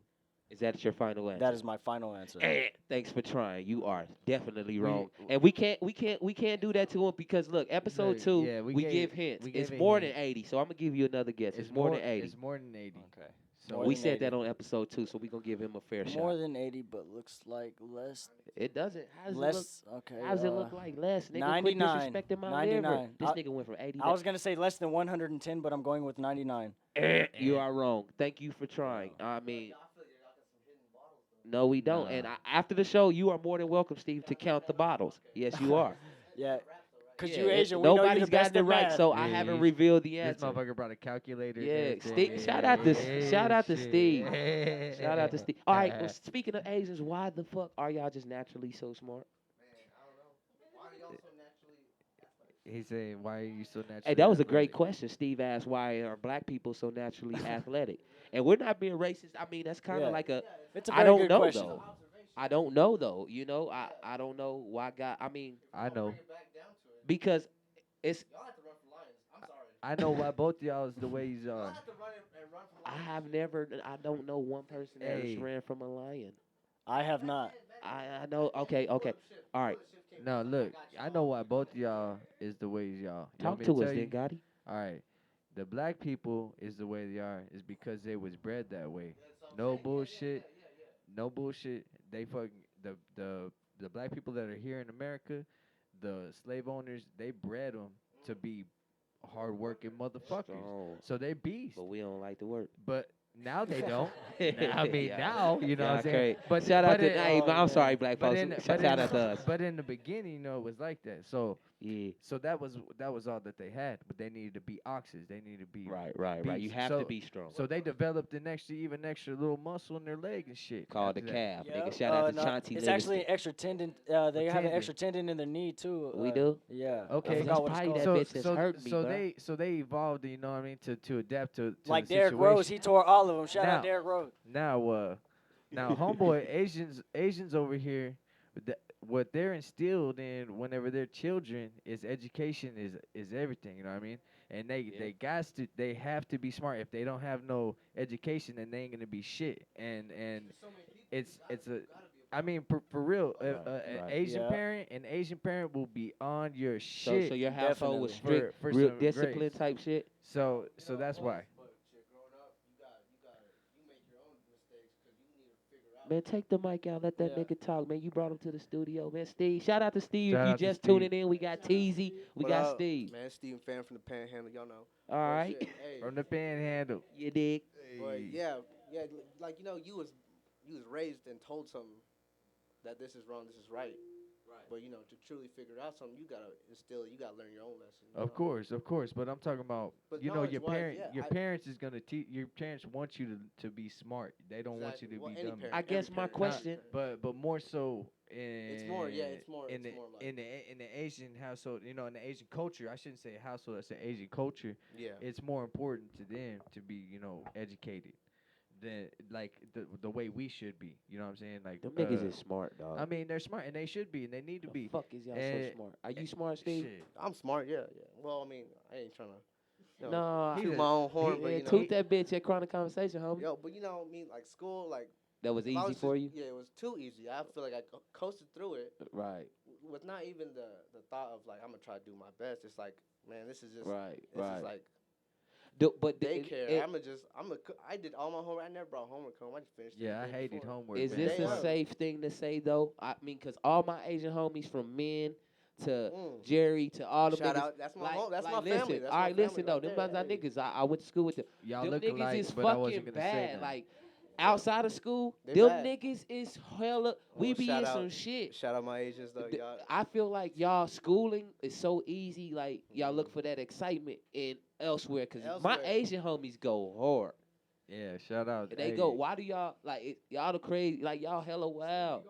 [SPEAKER 2] Is that your final
[SPEAKER 3] That
[SPEAKER 2] answer?
[SPEAKER 3] is my final answer.
[SPEAKER 2] Thanks for trying. You are definitely
[SPEAKER 1] We
[SPEAKER 2] wrong, and we can't do that to him because look, episode
[SPEAKER 1] look,
[SPEAKER 2] 2
[SPEAKER 1] yeah,
[SPEAKER 2] we give hints.
[SPEAKER 1] we
[SPEAKER 2] It's
[SPEAKER 1] gave a
[SPEAKER 2] more than
[SPEAKER 1] hint.
[SPEAKER 2] 80, so I'm gonna give you another guess. It's more than 80.
[SPEAKER 1] It's more than 80.
[SPEAKER 3] Okay.
[SPEAKER 1] So
[SPEAKER 3] More
[SPEAKER 2] We
[SPEAKER 3] than
[SPEAKER 2] said that
[SPEAKER 3] 80.
[SPEAKER 2] on episode 2, so we gonna give him a fair
[SPEAKER 3] More
[SPEAKER 2] shot.
[SPEAKER 3] than 80, but looks like less.
[SPEAKER 2] It doesn't. How does it look?
[SPEAKER 3] Less. Okay.
[SPEAKER 2] How does it look like less, nigga? Quit
[SPEAKER 3] 99.
[SPEAKER 2] disrespecting my liver.
[SPEAKER 3] 99.
[SPEAKER 2] This nigga went from 80
[SPEAKER 3] I was gonna say less than 110, but I'm going with 99.
[SPEAKER 2] You are wrong. Thank you for trying. I mean, no, we don't. And
[SPEAKER 1] Nah.
[SPEAKER 2] after the show, you are more than welcome, Steve, to count the bottles. Yes, you are.
[SPEAKER 3] Yeah. Cause
[SPEAKER 2] Yeah,
[SPEAKER 3] you Asian, we know you the
[SPEAKER 2] nobody's
[SPEAKER 3] best
[SPEAKER 2] gotten it
[SPEAKER 3] at
[SPEAKER 2] right,
[SPEAKER 3] math.
[SPEAKER 2] so I
[SPEAKER 1] Yeah,
[SPEAKER 2] haven't
[SPEAKER 1] he's-
[SPEAKER 2] revealed the
[SPEAKER 1] This
[SPEAKER 2] answer.
[SPEAKER 1] motherfucker brought a calculator.
[SPEAKER 2] Yeah,
[SPEAKER 1] and
[SPEAKER 2] Steve.
[SPEAKER 1] everything.
[SPEAKER 2] Shout out to
[SPEAKER 1] Shit.
[SPEAKER 2] Steve. Shout out to Steve. All right. Well, speaking of Asians, why the fuck are y'all just naturally so smart?
[SPEAKER 1] He said, "Why are you so naturally?"
[SPEAKER 2] Hey, that was a great
[SPEAKER 1] athletic?"
[SPEAKER 2] question. Steve asked, "Why are black people so naturally athletic?" And we're not being racist. I mean, that's kind of
[SPEAKER 3] Yeah.
[SPEAKER 2] like a.
[SPEAKER 3] It's a
[SPEAKER 2] I
[SPEAKER 3] very
[SPEAKER 2] don't
[SPEAKER 3] good
[SPEAKER 2] know
[SPEAKER 3] question.
[SPEAKER 2] though. I don't know though. You know, I don't know why God. I mean,
[SPEAKER 1] I know.
[SPEAKER 2] because it's.
[SPEAKER 1] I know why both y'all is the way you are.
[SPEAKER 2] I have never. I don't know one person that has
[SPEAKER 1] Hey.
[SPEAKER 2] ran from a lion.
[SPEAKER 3] I have not.
[SPEAKER 2] I know. Okay. Okay. All right.
[SPEAKER 1] No, look, I know why both of y'all is the way y'all. You want
[SPEAKER 2] Talk
[SPEAKER 1] me
[SPEAKER 2] to us
[SPEAKER 1] tell
[SPEAKER 2] then,
[SPEAKER 1] you?
[SPEAKER 2] Gotti.
[SPEAKER 1] All right. The black people is the way they are is because they was bred that way. No bullshit. No bullshit. They fucking the black people that are here in America, the slave owners, they bred them to be hardworking motherfuckers.
[SPEAKER 2] Strong.
[SPEAKER 1] So they beast.
[SPEAKER 2] But we don't like the work.
[SPEAKER 1] But now they don't. I mean,
[SPEAKER 2] Yeah.
[SPEAKER 1] now you know what
[SPEAKER 2] Yeah,
[SPEAKER 1] I'm saying.
[SPEAKER 2] great.
[SPEAKER 1] But
[SPEAKER 2] Shout out
[SPEAKER 1] but
[SPEAKER 2] to.
[SPEAKER 1] it,
[SPEAKER 2] Hey,
[SPEAKER 3] Oh,
[SPEAKER 2] I'm sorry,
[SPEAKER 3] man.
[SPEAKER 2] black
[SPEAKER 1] but
[SPEAKER 2] folks.
[SPEAKER 1] in
[SPEAKER 2] Shout out to us.
[SPEAKER 1] but in the beginning, you know, it was like that. So
[SPEAKER 2] Yeah.
[SPEAKER 1] so that was all that they had. But they needed to be oxes. They needed to be
[SPEAKER 2] Right. You
[SPEAKER 1] beasts.
[SPEAKER 2] have
[SPEAKER 1] so
[SPEAKER 2] to be strong.
[SPEAKER 1] so they developed an extra little muscle in their leg and shit.
[SPEAKER 2] Called the
[SPEAKER 1] after that.
[SPEAKER 2] calf, nigga.
[SPEAKER 3] Yep.
[SPEAKER 2] Shout out to
[SPEAKER 3] No,
[SPEAKER 2] Chauncey
[SPEAKER 3] it's
[SPEAKER 2] Livingston.
[SPEAKER 3] actually an extra tendon. They have an
[SPEAKER 1] tendon.
[SPEAKER 3] extra tendon in their knee too.
[SPEAKER 2] We do?
[SPEAKER 3] Yeah.
[SPEAKER 1] Okay.
[SPEAKER 3] I
[SPEAKER 2] That's
[SPEAKER 3] forgot what it's
[SPEAKER 2] probably
[SPEAKER 3] called.
[SPEAKER 2] that bitch that's hurting me, bruh.
[SPEAKER 1] so they evolved, you know what I mean, to adapt to
[SPEAKER 3] Like
[SPEAKER 1] the
[SPEAKER 3] Derrick Rose,
[SPEAKER 1] situation.
[SPEAKER 3] he tore all of them. Shout
[SPEAKER 1] Now-
[SPEAKER 3] out Derrick Rose.
[SPEAKER 1] Now homeboy Asians over here, what they're instilled in whenever they're children is education is everything. You know what I mean? And
[SPEAKER 2] Yeah.
[SPEAKER 1] they have to be smart. If they don't have no education, then they ain't gonna be shit. And it's a I mean, for real,
[SPEAKER 2] Right.
[SPEAKER 3] Yeah.
[SPEAKER 1] An Asian parent will be on your
[SPEAKER 2] So
[SPEAKER 1] shit.
[SPEAKER 2] your household was
[SPEAKER 3] Definitely.
[SPEAKER 2] strict,
[SPEAKER 1] For
[SPEAKER 2] real
[SPEAKER 1] some
[SPEAKER 2] discipline
[SPEAKER 1] grades.
[SPEAKER 2] type shit.
[SPEAKER 1] So that's why.
[SPEAKER 2] Man, take the mic out. Let that
[SPEAKER 3] Yeah.
[SPEAKER 2] nigga talk, man. You brought him to the studio, man. Steve, shout out to Steve.
[SPEAKER 1] Shout
[SPEAKER 2] If you
[SPEAKER 1] out to
[SPEAKER 2] just
[SPEAKER 1] Steve.
[SPEAKER 2] tuning in, we got Teezy, we
[SPEAKER 4] What
[SPEAKER 2] got
[SPEAKER 4] up?
[SPEAKER 2] Steve.
[SPEAKER 4] Man, Steven Fan from the Panhandle, y'all know.
[SPEAKER 2] All
[SPEAKER 4] But
[SPEAKER 2] right.
[SPEAKER 4] shit, hey,
[SPEAKER 1] From the panhandle.
[SPEAKER 2] You dig?
[SPEAKER 4] but yeah, like you was raised and told something that this is wrong, this is right. Right. But to truly figure out something, you gotta learn your own lesson.
[SPEAKER 1] Of course, but I'm talking about
[SPEAKER 4] But
[SPEAKER 1] you
[SPEAKER 4] no,
[SPEAKER 1] know
[SPEAKER 4] it's
[SPEAKER 1] your
[SPEAKER 4] wise,
[SPEAKER 1] parent
[SPEAKER 4] yeah,
[SPEAKER 1] your
[SPEAKER 4] I-
[SPEAKER 1] parents is gonna teach your parents want you to be smart. They don't want you
[SPEAKER 4] Exactly.
[SPEAKER 1] to
[SPEAKER 4] Well,
[SPEAKER 1] be
[SPEAKER 4] any
[SPEAKER 1] dumb.
[SPEAKER 4] parent,
[SPEAKER 2] I
[SPEAKER 4] every
[SPEAKER 2] guess my
[SPEAKER 4] parent.
[SPEAKER 2] question-
[SPEAKER 1] But more so in
[SPEAKER 4] It's more, yeah, it's more-
[SPEAKER 1] in
[SPEAKER 4] it's
[SPEAKER 1] the
[SPEAKER 4] more like-
[SPEAKER 1] in the Asian household, you know, in the Asian culture. I shouldn't say household. I say Asian culture.
[SPEAKER 4] Yeah.
[SPEAKER 1] It's more important to them to be educated than like the way we should be. You know what I'm saying? Like
[SPEAKER 2] Them niggas is smart, dog.
[SPEAKER 1] I mean, they're smart and they should be and they need to
[SPEAKER 2] the
[SPEAKER 1] be.
[SPEAKER 2] fuck is y'all so
[SPEAKER 1] Eh,
[SPEAKER 2] smart? Are you smart, Steve?
[SPEAKER 1] Shit.
[SPEAKER 4] I'm smart, yeah. Well, I mean, I ain't trying to
[SPEAKER 2] No,
[SPEAKER 1] He's
[SPEAKER 4] toot
[SPEAKER 1] a-
[SPEAKER 4] my own horn,
[SPEAKER 1] he-
[SPEAKER 4] but
[SPEAKER 2] yeah,
[SPEAKER 4] you know.
[SPEAKER 2] toot that bitch at Chronic Conversation, homie.
[SPEAKER 4] But I mean, like school, like
[SPEAKER 2] That was
[SPEAKER 4] if I
[SPEAKER 2] easy
[SPEAKER 4] was
[SPEAKER 2] for
[SPEAKER 4] just-
[SPEAKER 2] you?
[SPEAKER 4] Yeah, it was too easy. I feel like I coasted through it.
[SPEAKER 2] Right,
[SPEAKER 4] With not even the thought of like I'm gonna try to do my best. It's like, man, this is just
[SPEAKER 2] right,
[SPEAKER 4] this
[SPEAKER 2] right.
[SPEAKER 4] is like
[SPEAKER 2] But
[SPEAKER 4] daycare. I did all my homework. I never brought homework home. I just finished.
[SPEAKER 1] Yeah, I
[SPEAKER 4] it the day
[SPEAKER 1] hated
[SPEAKER 4] before.
[SPEAKER 1] homework.
[SPEAKER 2] is
[SPEAKER 1] man.
[SPEAKER 2] this
[SPEAKER 4] Day
[SPEAKER 2] a
[SPEAKER 4] of.
[SPEAKER 2] safe thing to say though? I mean, cause all my Asian homies, from men to
[SPEAKER 4] Mm.
[SPEAKER 2] Jerry to all the
[SPEAKER 4] Shout
[SPEAKER 2] niggas,
[SPEAKER 4] out. That's my
[SPEAKER 2] like,
[SPEAKER 4] home. That's
[SPEAKER 2] like,
[SPEAKER 4] my
[SPEAKER 2] listen,
[SPEAKER 4] family. That's
[SPEAKER 2] all
[SPEAKER 4] my
[SPEAKER 2] right,
[SPEAKER 4] family
[SPEAKER 2] listen though,
[SPEAKER 4] right
[SPEAKER 2] them
[SPEAKER 4] there.
[SPEAKER 2] ones my
[SPEAKER 4] Hey.
[SPEAKER 2] niggas. I went to school with them.
[SPEAKER 1] Y'all
[SPEAKER 2] Them
[SPEAKER 1] look
[SPEAKER 2] niggas
[SPEAKER 1] alike,
[SPEAKER 2] is
[SPEAKER 1] but I wasn't
[SPEAKER 2] fucking
[SPEAKER 1] gonna say
[SPEAKER 2] bad.
[SPEAKER 1] nothing.
[SPEAKER 2] Like outside of school,
[SPEAKER 4] They
[SPEAKER 2] them
[SPEAKER 4] bad.
[SPEAKER 2] niggas is hella. We
[SPEAKER 4] Well,
[SPEAKER 2] be
[SPEAKER 4] shout
[SPEAKER 2] in
[SPEAKER 4] out-
[SPEAKER 2] some shit.
[SPEAKER 4] Shout out my Asians though,
[SPEAKER 2] Th-
[SPEAKER 4] y'all.
[SPEAKER 2] I feel like y'all schooling is so easy. Like y'all look for that excitement in elsewhere. Cause my
[SPEAKER 4] Elsewhere.
[SPEAKER 2] Asian homies go hard.
[SPEAKER 1] Yeah, shout out.
[SPEAKER 2] They go. Why do y'all like y'all the crazy? Like y'all hella wild.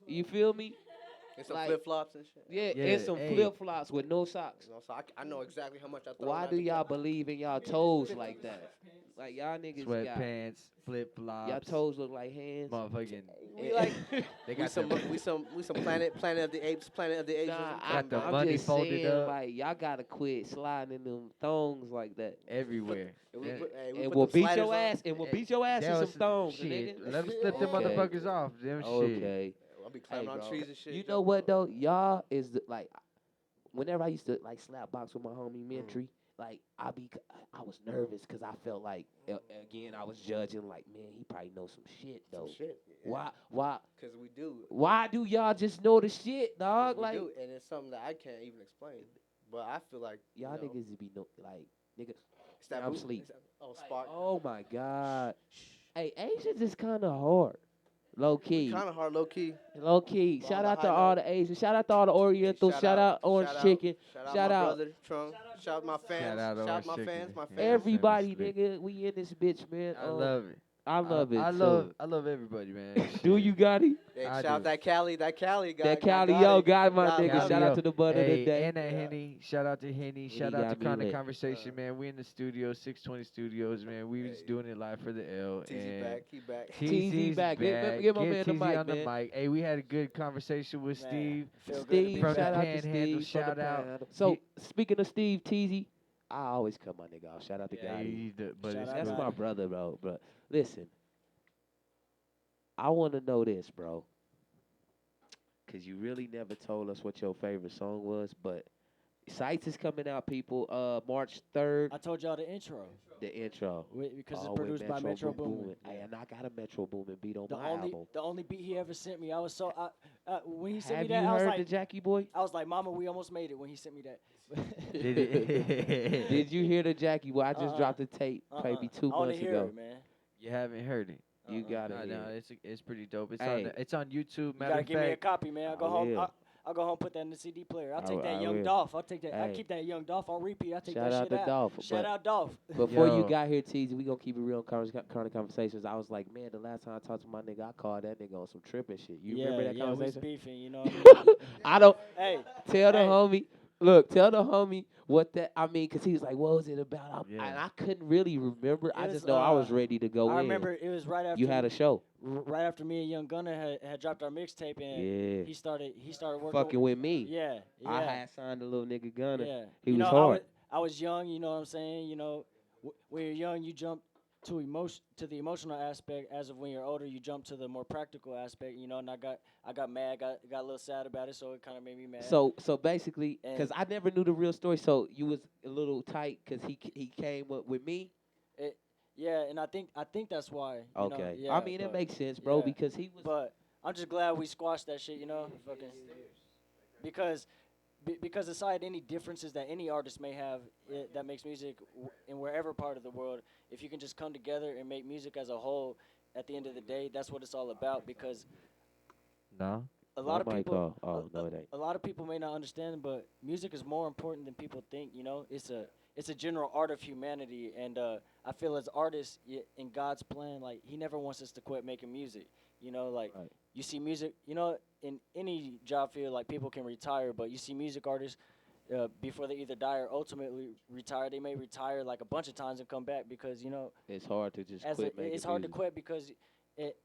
[SPEAKER 2] You feel me?
[SPEAKER 4] And some
[SPEAKER 2] Like,
[SPEAKER 4] flip flops and shit.
[SPEAKER 2] yeah,
[SPEAKER 1] Yeah,
[SPEAKER 2] and some
[SPEAKER 1] hey.
[SPEAKER 2] flip flops with no socks.
[SPEAKER 4] You know, so I know exactly how much I throw.
[SPEAKER 2] Why
[SPEAKER 4] around
[SPEAKER 2] do
[SPEAKER 4] the
[SPEAKER 2] y'all
[SPEAKER 4] club.
[SPEAKER 2] believe in y'all toes like that? Like y'all niggas got
[SPEAKER 1] Sweatpants, flip
[SPEAKER 2] y'all
[SPEAKER 1] flops,
[SPEAKER 2] toes look like hands.
[SPEAKER 1] motherfucking.
[SPEAKER 4] We like
[SPEAKER 1] They
[SPEAKER 4] we
[SPEAKER 1] got
[SPEAKER 4] some
[SPEAKER 1] the
[SPEAKER 4] we some Planet of the Apes, Planet of the Apes.
[SPEAKER 2] Nah,
[SPEAKER 1] Got the
[SPEAKER 2] I'm
[SPEAKER 1] money
[SPEAKER 2] just
[SPEAKER 1] folded
[SPEAKER 2] saying,
[SPEAKER 1] up.
[SPEAKER 2] like y'all gotta quit sliding in them thongs like that.
[SPEAKER 1] everywhere.
[SPEAKER 4] And we
[SPEAKER 1] That-
[SPEAKER 4] put, hey, we
[SPEAKER 2] And
[SPEAKER 4] put
[SPEAKER 2] we'll
[SPEAKER 4] them
[SPEAKER 2] beat
[SPEAKER 4] sliders
[SPEAKER 2] your
[SPEAKER 4] on.
[SPEAKER 2] ass. And we'll
[SPEAKER 1] eh,
[SPEAKER 2] beat your ass
[SPEAKER 1] that
[SPEAKER 2] in
[SPEAKER 1] was
[SPEAKER 2] some thongs,
[SPEAKER 1] shit.
[SPEAKER 2] nigga.
[SPEAKER 1] Let them slip them
[SPEAKER 2] Okay.
[SPEAKER 1] motherfuckers off. Them shit.
[SPEAKER 2] Okay.
[SPEAKER 4] I'll be
[SPEAKER 2] Hey,
[SPEAKER 4] climbing on
[SPEAKER 2] bro.
[SPEAKER 4] trees and shit.
[SPEAKER 2] You know
[SPEAKER 4] jumping
[SPEAKER 2] what
[SPEAKER 4] up.
[SPEAKER 2] though? Y'all is like, whenever I used to like slap box with my homie Mentry, like I was nervous because I felt like again I was judging like, man, he probably knows some shit though.
[SPEAKER 4] Some shit. Because we do.
[SPEAKER 2] Why do y'all just know the shit,
[SPEAKER 4] 'Cause
[SPEAKER 2] dog?
[SPEAKER 4] we
[SPEAKER 2] Like
[SPEAKER 4] do, and it's something that I can't even explain. But I feel like
[SPEAKER 2] y'all
[SPEAKER 4] you know,
[SPEAKER 2] niggas be no like nigga.
[SPEAKER 4] it's that
[SPEAKER 2] I'm
[SPEAKER 4] boot-
[SPEAKER 2] asleep.
[SPEAKER 4] it's that- Oh, spark.
[SPEAKER 2] Oh my god. Hey, Asians is kind of hard. Low key.
[SPEAKER 4] Kind of hard, low key.
[SPEAKER 2] Low key.
[SPEAKER 4] But on
[SPEAKER 2] Shout
[SPEAKER 4] the
[SPEAKER 2] out to
[SPEAKER 4] high
[SPEAKER 2] all
[SPEAKER 4] note-
[SPEAKER 2] the Asians. Shout out to all the Orientals. Shout out Orange Chicken.
[SPEAKER 4] Shout out
[SPEAKER 2] Shout
[SPEAKER 4] my
[SPEAKER 2] out
[SPEAKER 4] brother Trump. Shout out my fans.
[SPEAKER 1] Shout out
[SPEAKER 4] Shout out
[SPEAKER 1] Orange
[SPEAKER 4] my
[SPEAKER 1] Chicken.
[SPEAKER 4] fans. My
[SPEAKER 1] Yeah,
[SPEAKER 4] fans.
[SPEAKER 2] everybody,
[SPEAKER 1] Slick.
[SPEAKER 2] nigga. We in this bitch, man.
[SPEAKER 1] I love it.
[SPEAKER 2] I love it
[SPEAKER 1] I
[SPEAKER 2] too.
[SPEAKER 1] love everybody, man.
[SPEAKER 2] Do
[SPEAKER 1] Shit.
[SPEAKER 2] you got it?
[SPEAKER 4] Hey,
[SPEAKER 1] I
[SPEAKER 4] shout out
[SPEAKER 1] do.
[SPEAKER 4] that Cali guy.
[SPEAKER 2] That Cali, yo, got my
[SPEAKER 4] Got
[SPEAKER 2] nigga.
[SPEAKER 4] it.
[SPEAKER 2] Shout
[SPEAKER 1] Cali,
[SPEAKER 2] out
[SPEAKER 1] yo.
[SPEAKER 2] to the butt of the
[SPEAKER 1] Hey,
[SPEAKER 2] day.
[SPEAKER 1] and that Henny. Shout out to Henny. Shout out to
[SPEAKER 2] got me
[SPEAKER 1] Chronic
[SPEAKER 2] lit.
[SPEAKER 1] Conversation, man. We in the studio, 620 Studios, man. We just
[SPEAKER 4] Hey.
[SPEAKER 1] doing it live for the L.
[SPEAKER 4] Teezy
[SPEAKER 1] and
[SPEAKER 4] back. He back.
[SPEAKER 2] TZ back. Give
[SPEAKER 1] Get
[SPEAKER 2] my man the
[SPEAKER 1] TZ
[SPEAKER 2] mic,
[SPEAKER 1] on the
[SPEAKER 2] man.
[SPEAKER 1] mic. Hey, we had a good conversation with
[SPEAKER 3] Man,
[SPEAKER 1] Steve.
[SPEAKER 3] feel good to be
[SPEAKER 2] Steve,
[SPEAKER 1] From the
[SPEAKER 2] shout
[SPEAKER 3] back.
[SPEAKER 2] out to
[SPEAKER 1] Panhandle,
[SPEAKER 2] Steve. From the
[SPEAKER 1] shout out.
[SPEAKER 2] Panhandle. So, speaking of Steve Teezy, I always cut my nigga off. Shout out to
[SPEAKER 1] Yeah,
[SPEAKER 2] Gotti.
[SPEAKER 1] but
[SPEAKER 3] Shout
[SPEAKER 1] it's
[SPEAKER 3] out
[SPEAKER 2] That's
[SPEAKER 1] cool.
[SPEAKER 2] my brother, bro. But listen, I want to know this, bro. Because you really never told us what your favorite song was. But Sights is coming out, people. March 3rd,
[SPEAKER 3] I told y'all the intro
[SPEAKER 2] the intro.
[SPEAKER 3] because it's
[SPEAKER 2] With
[SPEAKER 3] produced by Metro Boomin.
[SPEAKER 2] Hey, and I got a Metro Boomin beat on
[SPEAKER 3] The
[SPEAKER 2] my
[SPEAKER 3] only
[SPEAKER 2] album.
[SPEAKER 3] the only beat he ever sent me, I was so when he sent
[SPEAKER 2] Have
[SPEAKER 3] me
[SPEAKER 2] you
[SPEAKER 3] that, I was
[SPEAKER 2] heard
[SPEAKER 3] like,
[SPEAKER 2] the Jackie Boy?
[SPEAKER 3] I was like, Mama, we almost made it when he sent me that.
[SPEAKER 1] Did it?
[SPEAKER 2] Did you hear the Jackie Boy? I just dropped the tape maybe 2
[SPEAKER 3] I wanna
[SPEAKER 2] months
[SPEAKER 3] hear
[SPEAKER 2] ago.
[SPEAKER 3] it, man.
[SPEAKER 1] You haven't heard it.
[SPEAKER 2] You got
[SPEAKER 1] No,
[SPEAKER 2] it.
[SPEAKER 1] no, it's pretty dope.
[SPEAKER 2] Hey.
[SPEAKER 1] It's on YouTube.
[SPEAKER 3] You
[SPEAKER 1] Matter
[SPEAKER 3] gotta
[SPEAKER 1] of
[SPEAKER 3] give me a
[SPEAKER 1] fact,
[SPEAKER 3] cop man. I'll go
[SPEAKER 2] I
[SPEAKER 3] home.
[SPEAKER 2] will.
[SPEAKER 3] I'll go home. Put that in the CD player. I'll
[SPEAKER 2] I
[SPEAKER 3] take that
[SPEAKER 2] will.
[SPEAKER 3] Young Dolph. I'll take that. I
[SPEAKER 2] Hey.
[SPEAKER 3] keep that Young Dolph on repeat. I take
[SPEAKER 2] Shout
[SPEAKER 3] that
[SPEAKER 2] out
[SPEAKER 3] shit
[SPEAKER 2] to
[SPEAKER 3] out.
[SPEAKER 2] Dolph.
[SPEAKER 3] Shout
[SPEAKER 2] But
[SPEAKER 3] out Dolph.
[SPEAKER 2] before you
[SPEAKER 1] Yo.
[SPEAKER 2] got here, Teezy, we gonna keep it real on Chronic Conversations. I was like, man, the last time I talked to my nigga, I called that nigga on some tripping shit. You remember that
[SPEAKER 3] We was
[SPEAKER 2] conversation?
[SPEAKER 3] beefing. You know what I mean?
[SPEAKER 2] I don't
[SPEAKER 3] Hey,
[SPEAKER 2] tell the
[SPEAKER 3] Hey.
[SPEAKER 2] homie. Look, tell the homie what that. I mean, cause he was like, "What was it about?"
[SPEAKER 1] Yeah.
[SPEAKER 2] And I couldn't really remember. I
[SPEAKER 3] It
[SPEAKER 2] just
[SPEAKER 3] was,
[SPEAKER 2] know I was ready to go
[SPEAKER 3] I
[SPEAKER 2] in.
[SPEAKER 3] remember it was right after
[SPEAKER 2] You had a show.
[SPEAKER 3] right after me and Young Gunner had dropped our mixtape and
[SPEAKER 2] Yeah.
[SPEAKER 3] he started working.
[SPEAKER 2] Fucking with me.
[SPEAKER 3] Yeah, yeah.
[SPEAKER 2] I had signed a little nigga Gunner.
[SPEAKER 3] Yeah.
[SPEAKER 2] He
[SPEAKER 3] you
[SPEAKER 2] was
[SPEAKER 3] know,
[SPEAKER 2] hard.
[SPEAKER 3] I was young, you know what I'm saying? You know, when you're young, you jump to the emotional aspect. As of when you're older, you jump to the more practical aspect, you know, and I got mad, got a little sad about it, so it kind of made me mad.
[SPEAKER 2] So basically,
[SPEAKER 3] And-
[SPEAKER 2] because I never knew the real story, so you was a little tight because he came up with me.
[SPEAKER 3] Yeah, and I think that's why. You know,
[SPEAKER 2] Okay.
[SPEAKER 3] yeah,
[SPEAKER 2] I mean, it
[SPEAKER 3] but-
[SPEAKER 2] makes sense, bro,
[SPEAKER 3] yeah.
[SPEAKER 2] because he was.
[SPEAKER 3] But I'm just glad we squashed that shit, you know, fucking. Because aside any differences that any artist may have that makes music in wherever part of the world, if you can just come together and make music as a whole, at the end of the day, that's what it's all about. Because
[SPEAKER 1] no.
[SPEAKER 3] a lot of people,
[SPEAKER 2] Oh no, it ain't.
[SPEAKER 3] a lot of people may not understand, but music is more important than people think. You know, it's a general art of humanity, and I feel as artists in God's plan, like He never wants us to quit making music. You know, like
[SPEAKER 2] Right.
[SPEAKER 3] you see music. You know, in any job field, like people can retire, but you see music artists before they either die or ultimately retire. They may retire like a bunch of times and come back because you know,
[SPEAKER 2] It's hard to just
[SPEAKER 3] as
[SPEAKER 2] quit making
[SPEAKER 3] it's hard to
[SPEAKER 2] music.
[SPEAKER 3] quit because.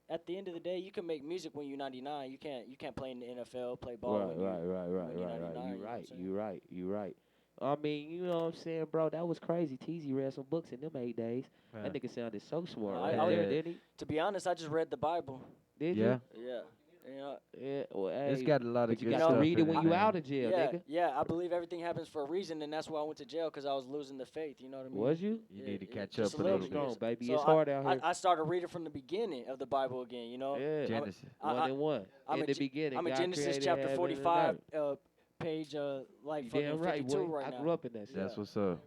[SPEAKER 3] At the end of the day, you can make music when you're 99. You can't play in the NFL, play ball. when
[SPEAKER 2] Right.
[SPEAKER 3] when you're 99,
[SPEAKER 2] You
[SPEAKER 3] you know what I'm saying?
[SPEAKER 2] You right. I mean, you know what I'm saying, bro? That was crazy. Teezy read some books in them 8 days. That nigga sounded so smart
[SPEAKER 3] No,
[SPEAKER 2] right
[SPEAKER 3] I-
[SPEAKER 2] there,
[SPEAKER 1] Yeah.
[SPEAKER 2] didn't he?
[SPEAKER 3] To be honest, I just read the Bible.
[SPEAKER 2] Did
[SPEAKER 1] Yeah.
[SPEAKER 3] Yeah. You know,
[SPEAKER 2] you? Yeah. Well, hey,
[SPEAKER 1] It's got a lot of
[SPEAKER 2] but you
[SPEAKER 1] good
[SPEAKER 2] got
[SPEAKER 1] stuff.
[SPEAKER 2] to read it
[SPEAKER 1] in
[SPEAKER 2] when you
[SPEAKER 1] man.
[SPEAKER 2] out of jail,
[SPEAKER 3] yeah,
[SPEAKER 2] nigga.
[SPEAKER 3] yeah. I believe everything happens for a reason, and that's why I went to jail because I was losing the faith. You know what I mean?
[SPEAKER 2] Was you?
[SPEAKER 1] You
[SPEAKER 3] Yeah,
[SPEAKER 1] need to
[SPEAKER 3] yeah,
[SPEAKER 1] catch
[SPEAKER 3] just
[SPEAKER 1] up
[SPEAKER 3] a
[SPEAKER 1] a
[SPEAKER 3] little
[SPEAKER 1] little
[SPEAKER 3] bit.
[SPEAKER 1] bit.
[SPEAKER 2] Strong, baby.
[SPEAKER 3] So
[SPEAKER 2] It's hard out here.
[SPEAKER 3] I started reading from the beginning of the Bible again. You know,
[SPEAKER 2] Yeah.
[SPEAKER 1] Genesis.
[SPEAKER 3] I-
[SPEAKER 2] One and one.
[SPEAKER 3] I'm
[SPEAKER 2] In
[SPEAKER 3] a
[SPEAKER 2] the
[SPEAKER 3] Ge-
[SPEAKER 2] beginning,
[SPEAKER 3] I'm in
[SPEAKER 2] God
[SPEAKER 3] Genesis
[SPEAKER 2] created
[SPEAKER 3] chapter
[SPEAKER 2] heaven and
[SPEAKER 3] 45,
[SPEAKER 2] earth.
[SPEAKER 3] page like
[SPEAKER 2] You
[SPEAKER 3] fucking
[SPEAKER 2] damn right,
[SPEAKER 3] 52
[SPEAKER 2] boy.
[SPEAKER 3] right
[SPEAKER 2] I
[SPEAKER 3] now.
[SPEAKER 2] grew up in that shit.
[SPEAKER 1] That's
[SPEAKER 3] Yeah.
[SPEAKER 1] what's up.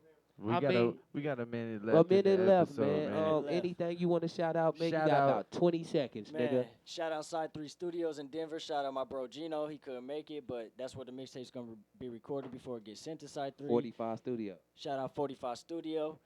[SPEAKER 2] I mean,
[SPEAKER 1] We got a minute
[SPEAKER 2] A
[SPEAKER 1] left. in
[SPEAKER 2] minute
[SPEAKER 1] the
[SPEAKER 2] left,
[SPEAKER 1] episode,
[SPEAKER 2] man.
[SPEAKER 3] Left.
[SPEAKER 2] Anything you want to shout out, man?
[SPEAKER 1] Shout
[SPEAKER 2] You got
[SPEAKER 1] out-
[SPEAKER 2] about 20 seconds,
[SPEAKER 3] Man,
[SPEAKER 2] nigga.
[SPEAKER 3] shout out Side 3 Studios in Denver. Shout out my bro Gino. He couldn't make it, but that's where the mixtape's going to be recorded before it gets sent to Side 3.
[SPEAKER 2] 45 Studio.
[SPEAKER 3] Shout out 45 Studio.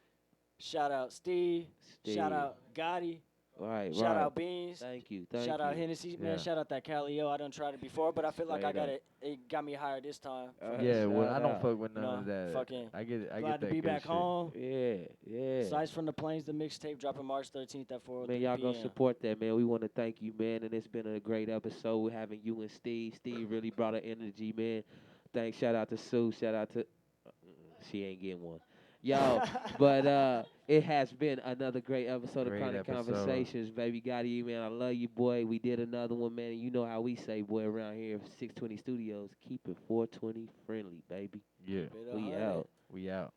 [SPEAKER 3] Shout out Steve.
[SPEAKER 2] Steve.
[SPEAKER 3] Shout out Gotti.
[SPEAKER 2] Right,
[SPEAKER 3] Shout
[SPEAKER 2] right.
[SPEAKER 3] out Beans.
[SPEAKER 2] Thank you,
[SPEAKER 3] Shout
[SPEAKER 2] thank
[SPEAKER 3] out
[SPEAKER 2] you.
[SPEAKER 3] Hennessy, man.
[SPEAKER 1] Yeah.
[SPEAKER 3] Shout out that Calio. I done tried it before, but I feel like I
[SPEAKER 2] Straight
[SPEAKER 3] got
[SPEAKER 2] up.
[SPEAKER 3] it. It got me higher this time.
[SPEAKER 1] Yeah, well, I
[SPEAKER 2] Shout
[SPEAKER 1] don't
[SPEAKER 2] out.
[SPEAKER 1] fuck with
[SPEAKER 3] You
[SPEAKER 1] none
[SPEAKER 3] know,
[SPEAKER 1] of that.
[SPEAKER 3] fucking
[SPEAKER 1] I get
[SPEAKER 3] glad to
[SPEAKER 1] that
[SPEAKER 3] be
[SPEAKER 1] good
[SPEAKER 3] back
[SPEAKER 1] shit.
[SPEAKER 3] home.
[SPEAKER 2] Yeah, yeah.
[SPEAKER 3] Slice from the Plains, the mixtape dropping March 13th at
[SPEAKER 2] Man,
[SPEAKER 3] 4:03
[SPEAKER 2] y'all gonna
[SPEAKER 3] p.m.
[SPEAKER 2] support that, man. We want to thank you, man. And it's been a great episode having you and Steve. Steve really brought an energy, man. Thanks. Shout out to Sue. Shout out to. She ain't getting one. Yo, but it has been another great episode of
[SPEAKER 1] Great
[SPEAKER 2] Chronic
[SPEAKER 1] episode.
[SPEAKER 2] Conversations, baby. Gotti, man. I love you, boy. We did another one, man. And you know how we say, boy, around here, 620 Studios. Keep it 420 friendly, baby.
[SPEAKER 1] Yeah,
[SPEAKER 3] Keep it
[SPEAKER 2] We
[SPEAKER 3] 100.
[SPEAKER 2] out.
[SPEAKER 1] we out.